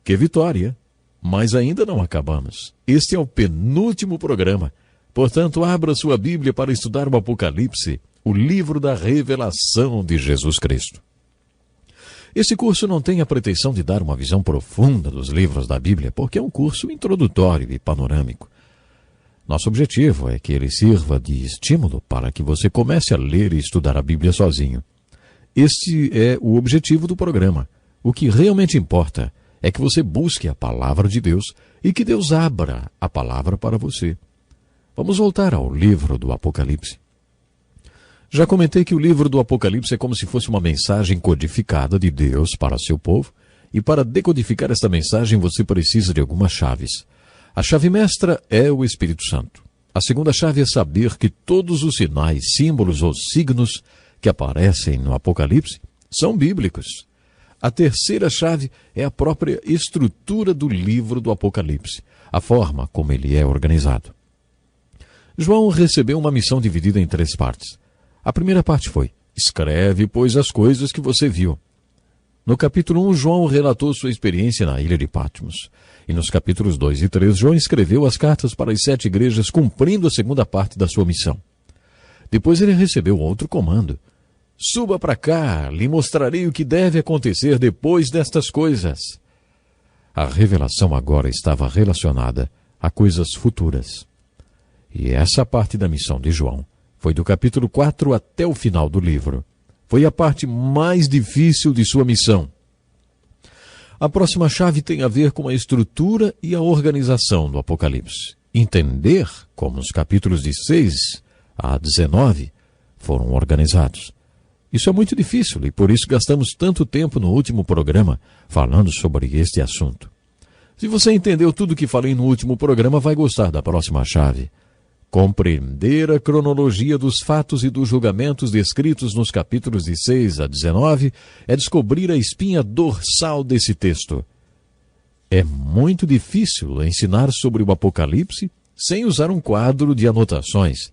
Que vitória! Mas ainda não acabamos. Este é o penúltimo programa. Portanto, abra sua Bíblia para estudar o Apocalipse, o livro da revelação de Jesus Cristo. Esse curso não tem a pretensão de dar uma visão profunda dos livros da Bíblia, porque é um curso introdutório e panorâmico. Nosso objetivo é que ele sirva de estímulo para que você comece a ler e estudar a Bíblia sozinho. Este é o objetivo do programa. O que realmente importa é que você busque a palavra de Deus e que Deus abra a palavra para você. Vamos voltar ao livro do Apocalipse. Já comentei que o livro do Apocalipse é como se fosse uma mensagem codificada de Deus para seu povo, e para decodificar esta mensagem você precisa de algumas chaves. A chave mestra é o Espírito Santo. A segunda chave é saber que todos os sinais, símbolos ou signos que aparecem no Apocalipse são bíblicos. A terceira chave é a própria estrutura do livro do Apocalipse, a forma como ele é organizado. João recebeu uma missão dividida em 3 partes. A primeira parte foi: escreve, pois, as coisas que você viu. No capítulo 1, João relatou sua experiência na ilha de Patmos. E nos capítulos 2 e 3, João escreveu as cartas para as 7 igrejas, cumprindo a segunda parte da sua missão. Depois ele recebeu outro comando: suba para cá, lhe mostrarei o que deve acontecer depois destas coisas. A revelação agora estava relacionada a coisas futuras. E essa parte da missão de João foi do capítulo 4 até o final do livro. Foi a parte mais difícil de sua missão. A próxima chave tem a ver com a estrutura e a organização do Apocalipse. Entender como os capítulos de 6 a 19 foram organizados. Isso é muito difícil e por isso gastamos tanto tempo no último programa falando sobre este assunto. Se você entendeu tudo o que falei no último programa, vai gostar da próxima chave. Compreender a cronologia dos fatos e dos julgamentos descritos nos capítulos de 6 a 19 é descobrir a espinha dorsal desse texto. É muito difícil ensinar sobre o Apocalipse sem usar um quadro de anotações.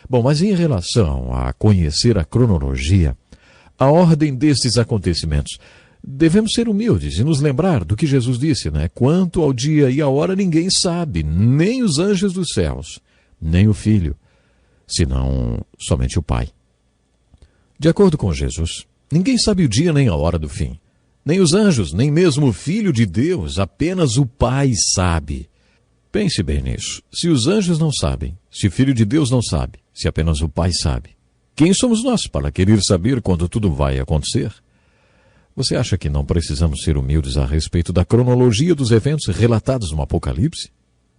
Bom, mas em relação a conhecer a cronologia, a ordem destes acontecimentos, devemos ser humildes e nos lembrar do que Jesus disse, né? Quanto ao dia e à hora ninguém sabe, nem os anjos dos céus, nem o Filho, senão somente o Pai. De acordo com Jesus, ninguém sabe o dia nem a hora do fim. Nem os anjos, nem mesmo o Filho de Deus, apenas o Pai sabe. Pense bem nisso. Se os anjos não sabem, se o Filho de Deus não sabe, se apenas o Pai sabe, quem somos nós para querer saber quando tudo vai acontecer? Você acha que não precisamos ser humildes a respeito da cronologia dos eventos relatados no Apocalipse?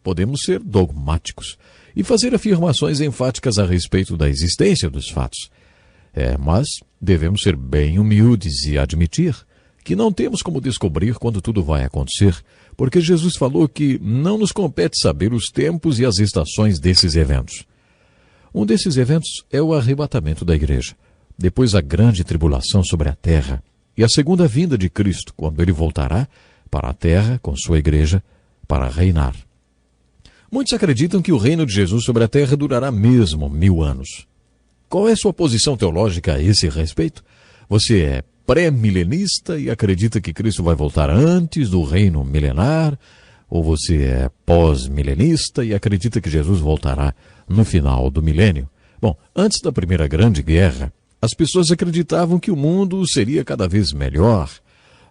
Podemos ser dogmáticos e fazer afirmações enfáticas a respeito da existência dos fatos. Mas devemos ser bem humildes e admitir que não temos como descobrir quando tudo vai acontecer, porque Jesus falou que não nos compete saber os tempos e as estações desses eventos. Um desses eventos é o arrebatamento da igreja, depois a grande tribulação sobre a terra e a segunda vinda de Cristo, quando ele voltará para a terra com sua igreja para reinar. Muitos acreditam que o reino de Jesus sobre a terra durará mesmo 1000 anos. Qual é sua posição teológica a esse respeito? Você é pré-milenista e acredita que Cristo vai voltar antes do reino milenar? Ou você é pós-milenista e acredita que Jesus voltará no final do milênio? Bom, antes da Primeira Grande Guerra, as pessoas acreditavam que o mundo seria cada vez melhor,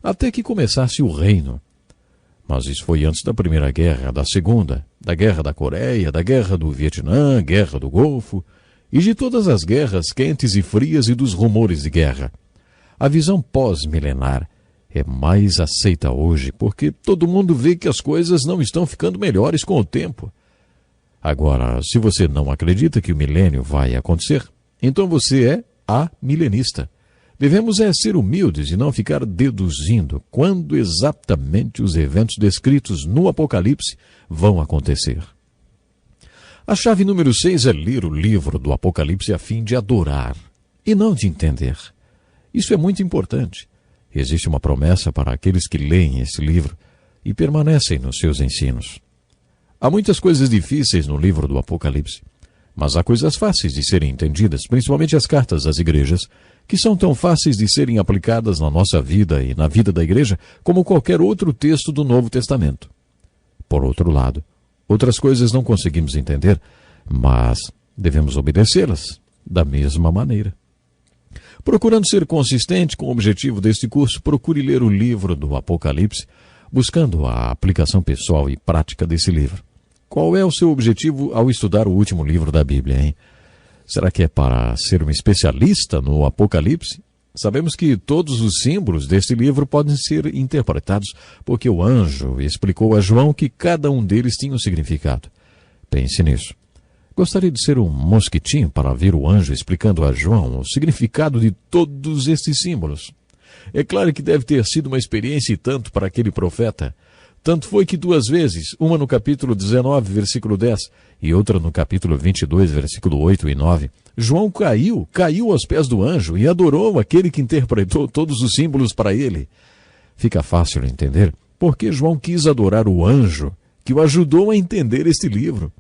até que começasse o reino. Mas isso foi antes da Primeira Guerra, da Segunda, da Guerra da Coreia, da Guerra do Vietnã, Guerra do Golfo, e de todas as guerras quentes e frias e dos rumores de guerra. A visão pós-milenar é mais aceita hoje, porque todo mundo vê que as coisas não estão ficando melhores com o tempo. Agora, se você não acredita que o milênio vai acontecer, então você é amilenista. Devemos ser humildes e não ficar deduzindo quando exatamente os eventos descritos no Apocalipse vão acontecer. A chave número 6 é ler o livro do Apocalipse a fim de adorar e não de entender. Isso é muito importante. Existe uma promessa para aqueles que leem esse livro e permanecem nos seus ensinos. Há muitas coisas difíceis no livro do Apocalipse, mas há coisas fáceis de serem entendidas, principalmente as cartas às igrejas, que são tão fáceis de serem aplicadas na nossa vida e na vida da igreja como qualquer outro texto do Novo Testamento. Por outro lado, outras coisas não conseguimos entender, mas devemos obedecê-las da mesma maneira. Procurando ser consistente com o objetivo deste curso, procure ler o livro do Apocalipse, buscando a aplicação pessoal e prática desse livro. Qual é o seu objetivo ao estudar o último livro da Bíblia, hein? Será que é para ser um especialista no Apocalipse? Sabemos que todos os símbolos deste livro podem ser interpretados porque o anjo explicou a João que cada um deles tinha um significado. Pense nisso. Gostaria de ser um mosquitinho para ver o anjo explicando a João o significado de todos estes símbolos. É claro que deve ter sido uma experiência e tanto para aquele profeta. Tanto foi que 2 vezes, uma no capítulo 19, versículo 10, e outra no capítulo 22, versículo 8 e 9, João caiu aos pés do anjo e adorou aquele que interpretou todos os símbolos para ele. Fica fácil entender por que João quis adorar o anjo que o ajudou a entender este livro.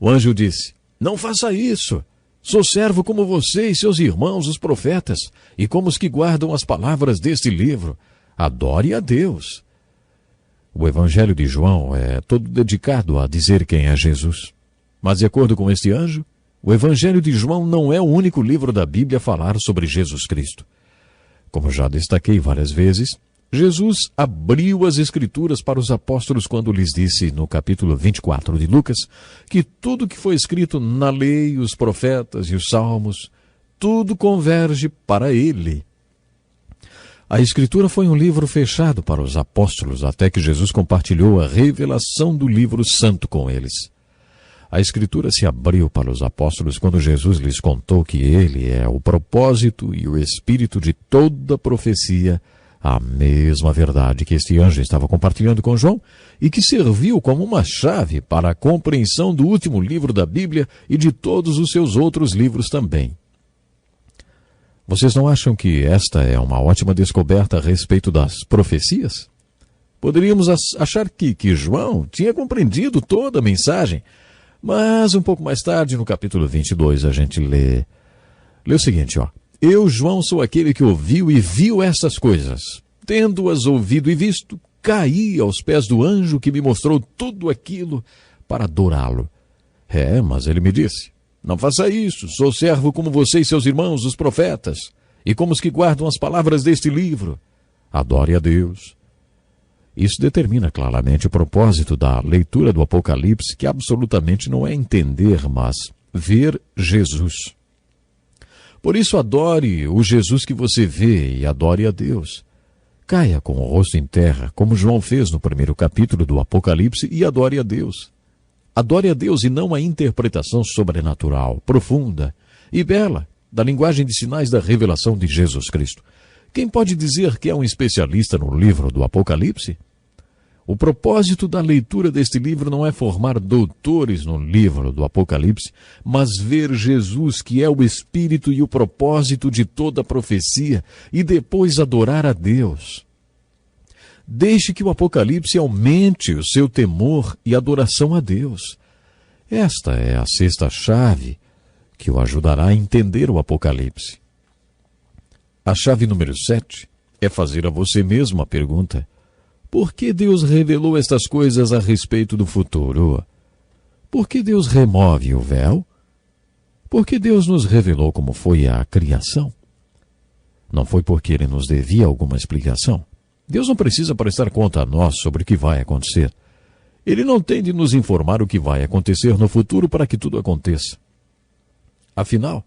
O anjo disse: "Não faça isso. Sou servo como você e seus irmãos, os profetas, e como os que guardam as palavras deste livro. Adore a Deus." O Evangelho de João é todo dedicado a dizer quem é Jesus. Mas, de acordo com este anjo, o Evangelho de João não é o único livro da Bíblia a falar sobre Jesus Cristo. Como já destaquei várias vezes, Jesus abriu as Escrituras para os apóstolos quando lhes disse, no capítulo 24 de Lucas, que tudo que foi escrito na lei, os profetas e os salmos, tudo converge para ele. A Escritura foi um livro fechado para os apóstolos até que Jesus compartilhou a revelação do livro santo com eles. A Escritura se abriu para os apóstolos quando Jesus lhes contou que ele é o propósito e o espírito de toda profecia A mesma verdade que este anjo estava compartilhando com João e que serviu como uma chave para a compreensão do último livro da Bíblia e de todos os seus outros livros também. Vocês não acham que esta é uma ótima descoberta a respeito das profecias? Poderíamos achar que João tinha compreendido toda a mensagem, mas um pouco mais tarde, no capítulo 22, a gente lê o seguinte, ó. Eu, João, sou aquele que ouviu e viu estas coisas. Tendo-as ouvido e visto, caí aos pés do anjo que me mostrou tudo aquilo para adorá-lo. Mas ele me disse, não faça isso, sou servo como você e seus irmãos, os profetas, e como os que guardam as palavras deste livro. Adore a Deus. Isso determina claramente o propósito da leitura do Apocalipse, que absolutamente não é entender, mas ver Jesus. Por isso, adore o Jesus que você vê e adore a Deus. Caia com o rosto em terra, como João fez no primeiro capítulo do Apocalipse, e adore a Deus. Adore a Deus e não a interpretação sobrenatural, profunda e bela da linguagem de sinais da revelação de Jesus Cristo. Quem pode dizer que é um especialista no livro do Apocalipse? O propósito da leitura deste livro não é formar doutores no livro do Apocalipse, mas ver Jesus, que é o espírito e o propósito de toda a profecia, e depois adorar a Deus. Deixe que o Apocalipse aumente o seu temor e adoração a Deus. Esta é a sexta chave que o ajudará a entender o Apocalipse. A chave número 7 é fazer a você mesmo a pergunta: por que Deus revelou estas coisas a respeito do futuro? Por que Deus remove o véu? Por que Deus nos revelou como foi a criação? Não foi porque Ele nos devia alguma explicação. Deus não precisa prestar conta a nós sobre o que vai acontecer. Ele não tem de nos informar o que vai acontecer no futuro para que tudo aconteça. Afinal,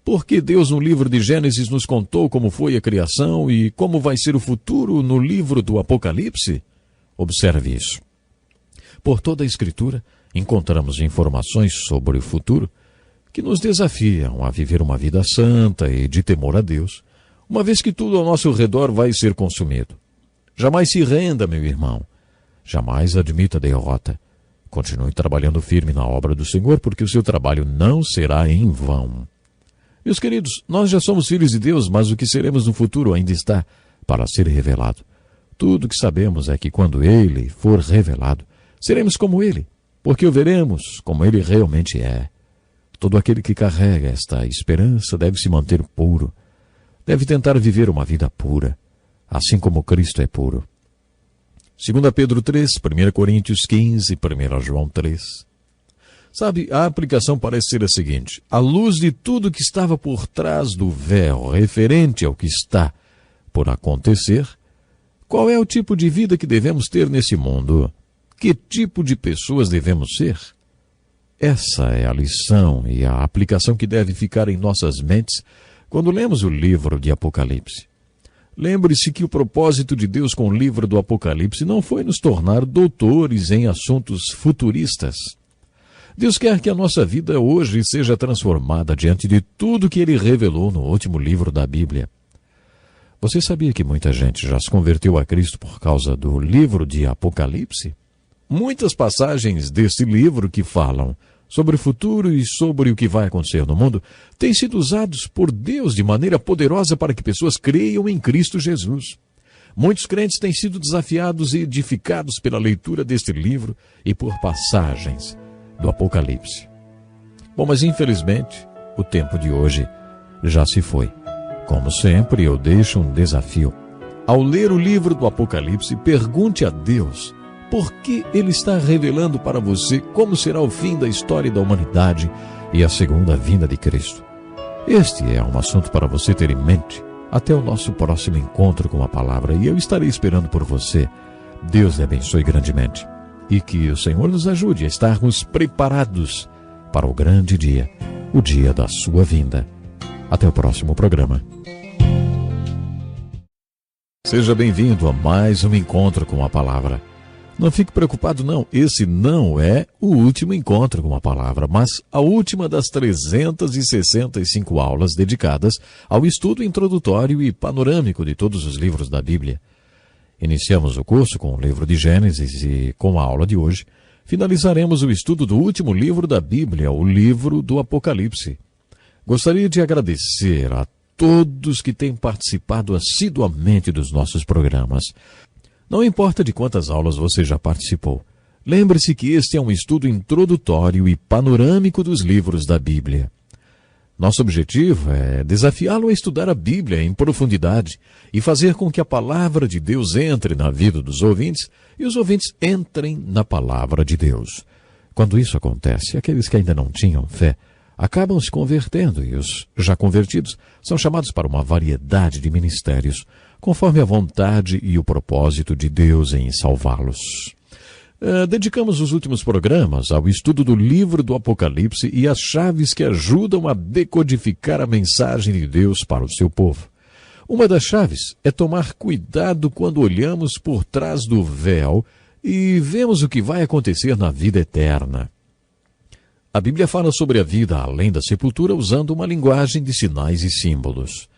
por que Deus no livro de Gênesis nos contou como foi a criação e como vai ser o futuro no livro do Apocalipse? Observe isso. Por toda a Escritura, encontramos informações sobre o futuro que nos desafiam a viver uma vida santa e de temor a Deus, uma vez que tudo ao nosso redor vai ser consumido. Jamais se renda, meu irmão. Jamais admita a derrota. Continue trabalhando firme na obra do Senhor, porque o seu trabalho não será em vão. Meus queridos, nós já somos filhos de Deus, mas o que seremos no futuro ainda está para ser revelado. Tudo o que sabemos é que quando Ele for revelado, seremos como Ele, porque o veremos como Ele realmente é. Todo aquele que carrega esta esperança deve se manter puro, deve tentar viver uma vida pura, assim como Cristo é puro. 2 Pedro 3, 1 Coríntios 15, 1 João 3. Sabe, a aplicação parece ser a seguinte: à luz de tudo que estava por trás do véu, referente ao que está por acontecer, qual é o tipo de vida que devemos ter nesse mundo? Que tipo de pessoas devemos ser? Essa é a lição e a aplicação que deve ficar em nossas mentes quando lemos o livro de Apocalipse. Lembre-se que o propósito de Deus com o livro do Apocalipse não foi nos tornar doutores em assuntos futuristas. Deus quer que a nossa vida hoje seja transformada diante de tudo que Ele revelou no último livro da Bíblia. Você sabia que muita gente já se converteu a Cristo por causa do livro de Apocalipse? Muitas passagens deste livro que falam sobre o futuro e sobre o que vai acontecer no mundo têm sido usados por Deus de maneira poderosa para que pessoas creiam em Cristo Jesus. Muitos crentes têm sido desafiados e edificados pela leitura deste livro e por passagens do Apocalipse. Bom, mas infelizmente, o tempo de hoje já se foi. Como sempre, eu deixo um desafio. Ao ler o livro do Apocalipse, pergunte a Deus por que Ele está revelando para você como será o fim da história da humanidade e a segunda vinda de Cristo. Este é um assunto para você ter em mente até o nosso próximo encontro com a palavra, e eu estarei esperando por você. Deus lhe abençoe grandemente e que o Senhor nos ajude a estarmos preparados para o grande dia, o dia da sua vinda. Até o próximo programa. Seja bem-vindo a mais um encontro com a palavra. Não fique preocupado não, esse não é o último encontro com a palavra, mas a última das 365 aulas dedicadas ao estudo introdutório e panorâmico de todos os livros da Bíblia. Iniciamos o curso com o livro de Gênesis e, com a aula de hoje, finalizaremos o estudo do último livro da Bíblia, o livro do Apocalipse. Gostaria de agradecer a todos que têm participado assiduamente dos nossos programas. Não importa de quantas aulas você já participou, lembre-se que este é um estudo introdutório e panorâmico dos livros da Bíblia. Nosso objetivo é desafiá-lo a estudar a Bíblia em profundidade e fazer com que a palavra de Deus entre na vida dos ouvintes e os ouvintes entrem na palavra de Deus. Quando isso acontece, aqueles que ainda não tinham fé acabam se convertendo e os já convertidos são chamados para uma variedade de ministérios, conforme a vontade e o propósito de Deus em salvá-los. Dedicamos os últimos programas ao estudo do livro do Apocalipse e as chaves que ajudam a decodificar a mensagem de Deus para o seu povo. Uma das chaves é tomar cuidado quando olhamos por trás do véu e vemos o que vai acontecer na vida eterna. A Bíblia fala sobre a vida além da sepultura usando uma linguagem de sinais e símbolos.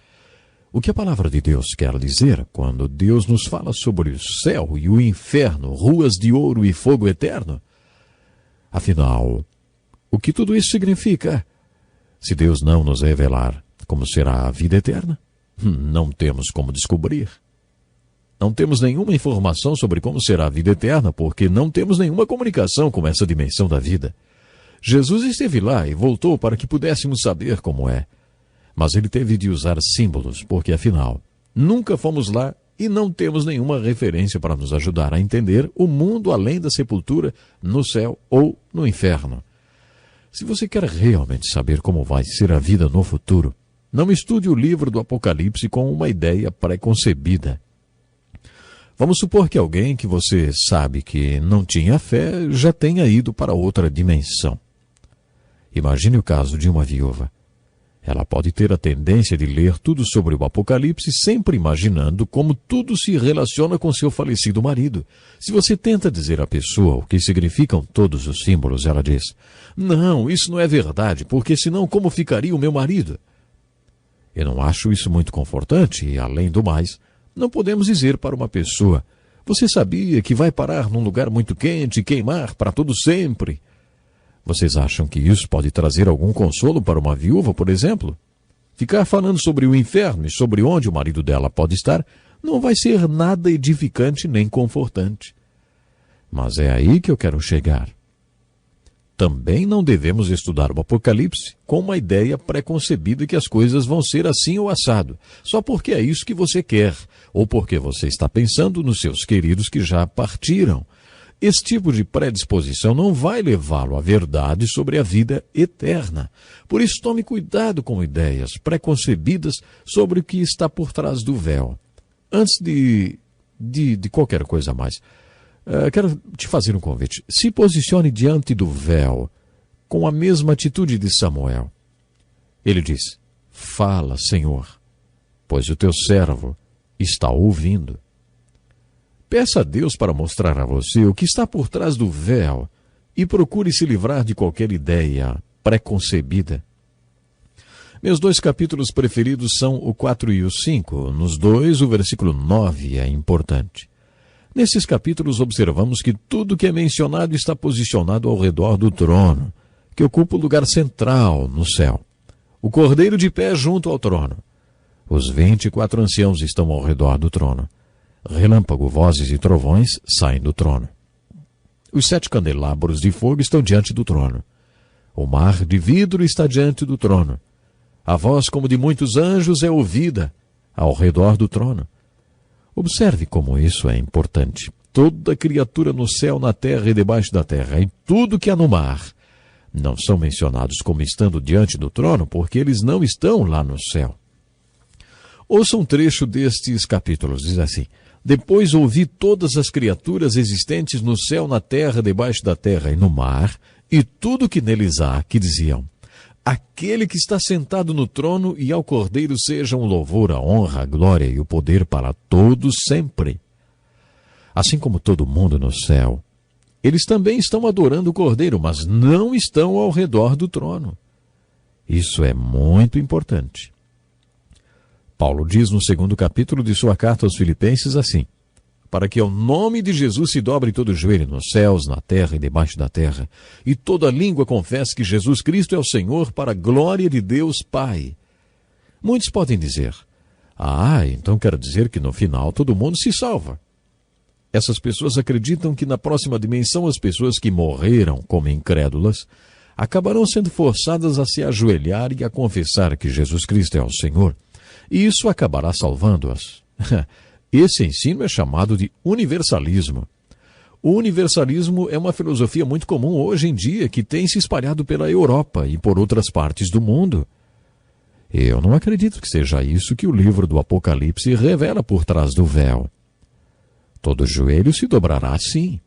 O que a palavra de Deus quer dizer quando Deus nos fala sobre o céu e o inferno, ruas de ouro e fogo eterno? Afinal, o que tudo isso significa? Se Deus não nos revelar como será a vida eterna, não temos como descobrir. Não temos nenhuma informação sobre como será a vida eterna, porque não temos nenhuma comunicação com essa dimensão da vida. Jesus esteve lá e voltou para que pudéssemos saber como é. Mas ele teve de usar símbolos, porque afinal, nunca fomos lá e não temos nenhuma referência para nos ajudar a entender o mundo além da sepultura, no céu ou no inferno. Se você quer realmente saber como vai ser a vida no futuro, não estude o livro do Apocalipse com uma ideia pré-concebida. Vamos supor que alguém que você sabe que não tinha fé já tenha ido para outra dimensão. Imagine o caso de uma viúva. Ela pode ter a tendência de ler tudo sobre o Apocalipse, sempre imaginando como tudo se relaciona com seu falecido marido. Se você tenta dizer à pessoa o que significam todos os símbolos, ela diz: "Não, isso não é verdade, porque senão como ficaria o meu marido?" Eu não acho isso muito confortante e, além do mais, não podemos dizer para uma pessoa: "Você sabia que vai parar num lugar muito quente e queimar para todo sempre?" Vocês acham que isso pode trazer algum consolo para uma viúva, por exemplo? Ficar falando sobre o inferno e sobre onde o marido dela pode estar não vai ser nada edificante nem confortante. Mas é aí que eu quero chegar. Também não devemos estudar o Apocalipse com uma ideia pré-concebida que as coisas vão ser assim ou assado, só porque é isso que você quer, ou porque você está pensando nos seus queridos que já partiram. Esse tipo de predisposição não vai levá-lo à verdade sobre a vida eterna. Por isso, tome cuidado com ideias preconcebidas sobre o que está por trás do véu. Antes de qualquer coisa mais, quero te fazer um convite. Se posicione diante do véu com a mesma atitude de Samuel. Ele diz: "Fala, Senhor, pois o teu servo está ouvindo." Peça a Deus para mostrar a você o que está por trás do véu e procure se livrar de qualquer ideia pré-concebida. Meus dois capítulos preferidos são o 4 e o 5. Nos dois, o versículo 9 é importante. Nesses capítulos, observamos que tudo que é mencionado está posicionado ao redor do trono, que ocupa o lugar central no céu. O cordeiro de pé junto ao trono. Os 24 anciãos estão ao redor do trono. Relâmpago, vozes e trovões saem do trono. Os 7 candelabros de fogo estão diante do trono. O mar de vidro está diante do trono. A voz como de muitos anjos é ouvida ao redor do trono. Observe como isso é importante. Toda criatura no céu, na terra e debaixo da terra, e tudo que há no mar, não são mencionados como estando diante do trono, porque eles não estão lá no céu. Ouça um trecho destes capítulos, diz assim: "Depois ouvi todas as criaturas existentes no céu, na terra, debaixo da terra e no mar, e tudo que neles há, que diziam: Aquele que está sentado no trono e ao Cordeiro sejam o louvor, a honra, a glória e o poder para todos sempre." assim como todo mundo no céu. Eles também estão adorando o Cordeiro, mas não estão ao redor do trono. Isso é muito importante. Paulo diz no 2º capítulo de sua carta aos Filipenses assim: para que ao nome de Jesus se dobre todo o joelho nos céus, na terra e debaixo da terra, e toda língua confesse que Jesus Cristo é o Senhor, para a glória de Deus Pai. Muitos podem dizer: então quer dizer que no final todo mundo se salva. Essas pessoas acreditam que na próxima dimensão as pessoas que morreram como incrédulas acabarão sendo forçadas a se ajoelhar e a confessar que Jesus Cristo é o Senhor, e isso acabará salvando-as. Esse ensino é chamado de universalismo. O universalismo é uma filosofia muito comum hoje em dia, que tem se espalhado pela Europa e por outras partes do mundo. Eu não acredito que seja isso que o livro do Apocalipse revela por trás do véu. Todo joelho se dobrará, sim.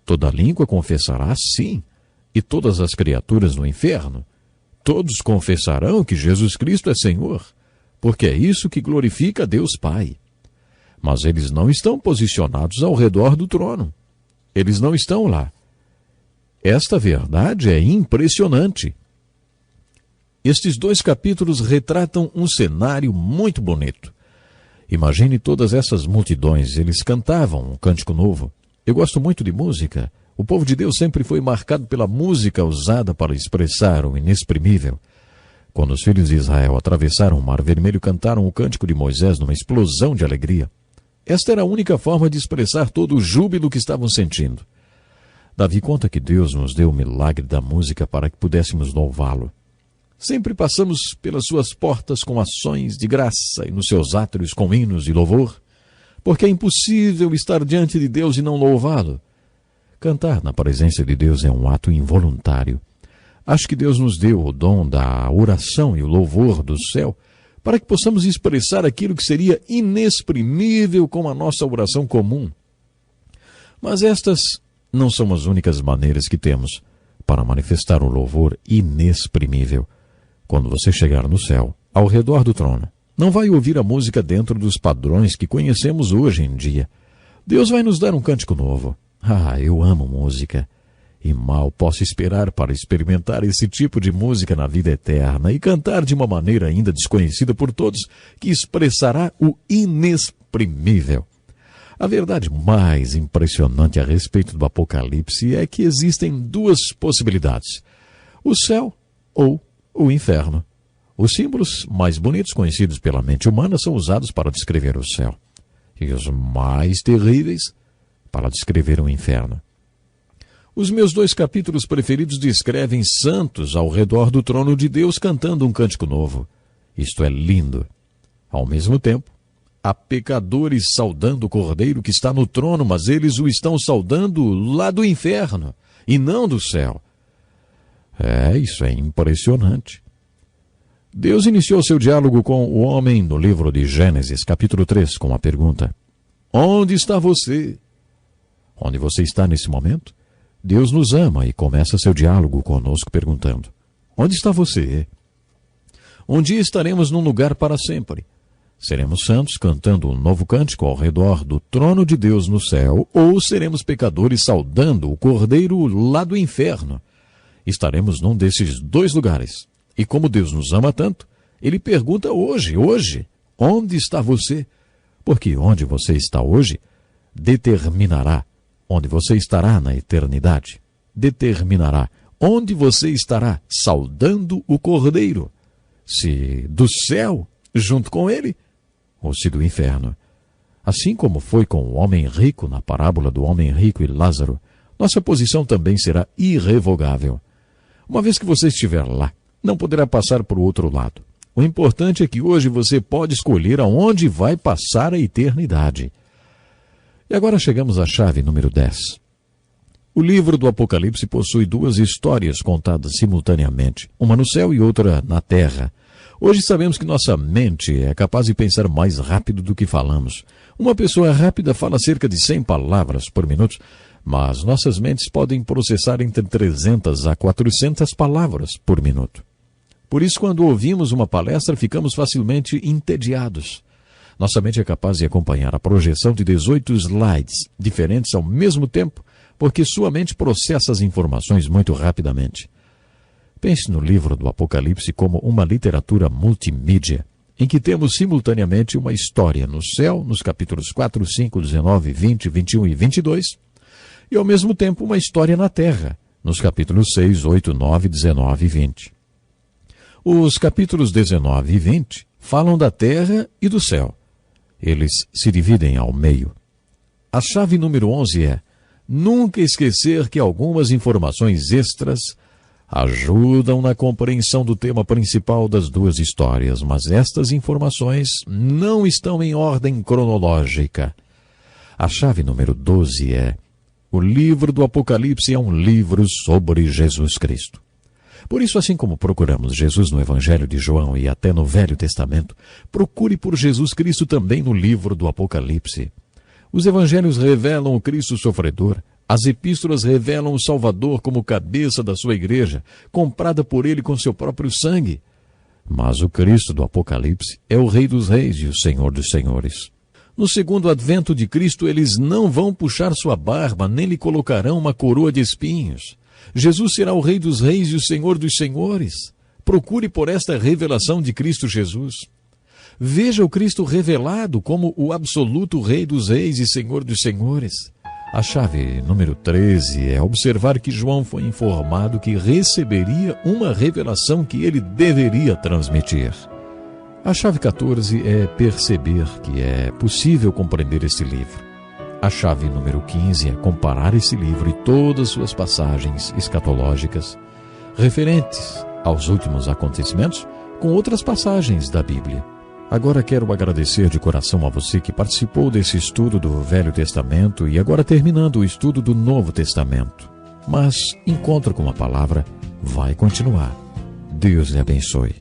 Toda língua confessará, sim. E todas as criaturas no inferno, todos confessarão que Jesus Cristo é Senhor, porque é isso que glorifica a Deus Pai. Mas eles não estão posicionados ao redor do trono. Eles não estão lá. Esta verdade é impressionante. Estes 2 capítulos retratam um cenário muito bonito. Imagine todas essas multidões, eles cantavam um cântico novo. Eu gosto muito de música. O povo de Deus sempre foi marcado pela música usada para expressar o inexprimível. Quando os filhos de Israel atravessaram o Mar Vermelho, cantaram o cântico de Moisés numa explosão de alegria. Esta era a única forma de expressar todo o júbilo que estavam sentindo. Davi conta que Deus nos deu o milagre da música para que pudéssemos louvá-lo. Sempre passamos pelas suas portas com ações de graça e nos seus átrios com hinos de louvor, porque é impossível estar diante de Deus e não louvá-lo. Cantar na presença de Deus é um ato involuntário. Acho que Deus nos deu o dom da oração e o louvor do céu para que possamos expressar aquilo que seria inexprimível com a nossa oração comum. Mas estas não são as únicas maneiras que temos para manifestar o louvor inexprimível. Quando você chegar no céu, ao redor do trono, não vai ouvir a música dentro dos padrões que conhecemos hoje em dia. Deus vai nos dar um cântico novo. Eu amo música. E mal posso esperar para experimentar esse tipo de música na vida eterna e cantar de uma maneira ainda desconhecida por todos, que expressará o inexprimível. A verdade mais impressionante a respeito do Apocalipse é que existem 2 possibilidades: o céu ou o inferno. Os símbolos mais bonitos conhecidos pela mente humana são usados para descrever o céu, e os mais terríveis para descrever o inferno. Os meus 2 capítulos preferidos descrevem santos ao redor do trono de Deus cantando um cântico novo. Isto é lindo. Ao mesmo tempo, há pecadores saudando o Cordeiro que está no trono, mas eles o estão saudando lá do inferno e não do céu. Isso é impressionante. Deus iniciou seu diálogo com o homem no livro de Gênesis, capítulo 3, com a pergunta: onde está você? Onde você está nesse momento? Deus nos ama e começa seu diálogo conosco perguntando: onde está você? Um dia estaremos num lugar para sempre. Seremos santos cantando um novo cântico ao redor do trono de Deus no céu, ou seremos pecadores saudando o Cordeiro lá do inferno. Estaremos num desses 2 lugares. E como Deus nos ama tanto, Ele pergunta hoje, onde está você? Porque onde você está hoje determinará onde você estará na eternidade. Determinará onde você estará saudando o Cordeiro. Se do céu, junto com ele, ou se do inferno. Assim como foi com o homem rico na parábola do homem rico e Lázaro, nossa posição também será irrevogável. Uma vez que você estiver lá, não poderá passar para o outro lado. O importante é que hoje você pode escolher aonde vai passar a eternidade. E agora chegamos à chave número 10. O livro do Apocalipse possui 2 histórias contadas simultaneamente, uma no céu e outra na terra. Hoje sabemos que nossa mente é capaz de pensar mais rápido do que falamos. Uma pessoa rápida fala cerca de 100 palavras por minuto, mas nossas mentes podem processar entre 300 a 400 palavras por minuto. Por isso, quando ouvimos uma palestra, ficamos facilmente entediados. Nossa mente é capaz de acompanhar a projeção de 18 slides diferentes ao mesmo tempo, porque sua mente processa as informações muito rapidamente. Pense no livro do Apocalipse como uma literatura multimídia, em que temos simultaneamente uma história no céu, nos capítulos 4, 5, 19, 20, 21 e 22, e ao mesmo tempo uma história na terra, nos capítulos 6, 8, 9, 19 e 20. Os capítulos 19 e 20 falam da terra e do céu. Eles se dividem ao meio. A chave número 11 é: nunca esquecer que algumas informações extras ajudam na compreensão do tema principal das duas histórias, mas estas informações não estão em ordem cronológica. A chave número 12 é: o livro do Apocalipse é um livro sobre Jesus Cristo. Por isso, assim como procuramos Jesus no Evangelho de João e até no Velho Testamento, procure por Jesus Cristo também no livro do Apocalipse. Os evangelhos revelam o Cristo sofredor. As epístolas revelam o Salvador como cabeça da sua igreja, comprada por ele com seu próprio sangue. Mas o Cristo do Apocalipse é o Rei dos Reis e o Senhor dos Senhores. No segundo advento de Cristo, eles não vão puxar sua barba, nem lhe colocarão uma coroa de espinhos. Jesus será o Rei dos Reis e o Senhor dos Senhores. Procure por esta revelação de Cristo Jesus. Veja o Cristo revelado como o absoluto Rei dos Reis e Senhor dos Senhores. A chave número 13 é observar que João foi informado que receberia uma revelação que ele deveria transmitir. A chave 14 é perceber que é possível compreender este livro. A chave número 15 é comparar esse livro e todas suas passagens escatológicas referentes aos últimos acontecimentos com outras passagens da Bíblia. Agora quero agradecer de coração a você que participou desse estudo do Velho Testamento e agora terminando o estudo do Novo Testamento. Mas encontro com a palavra vai continuar. Deus lhe abençoe.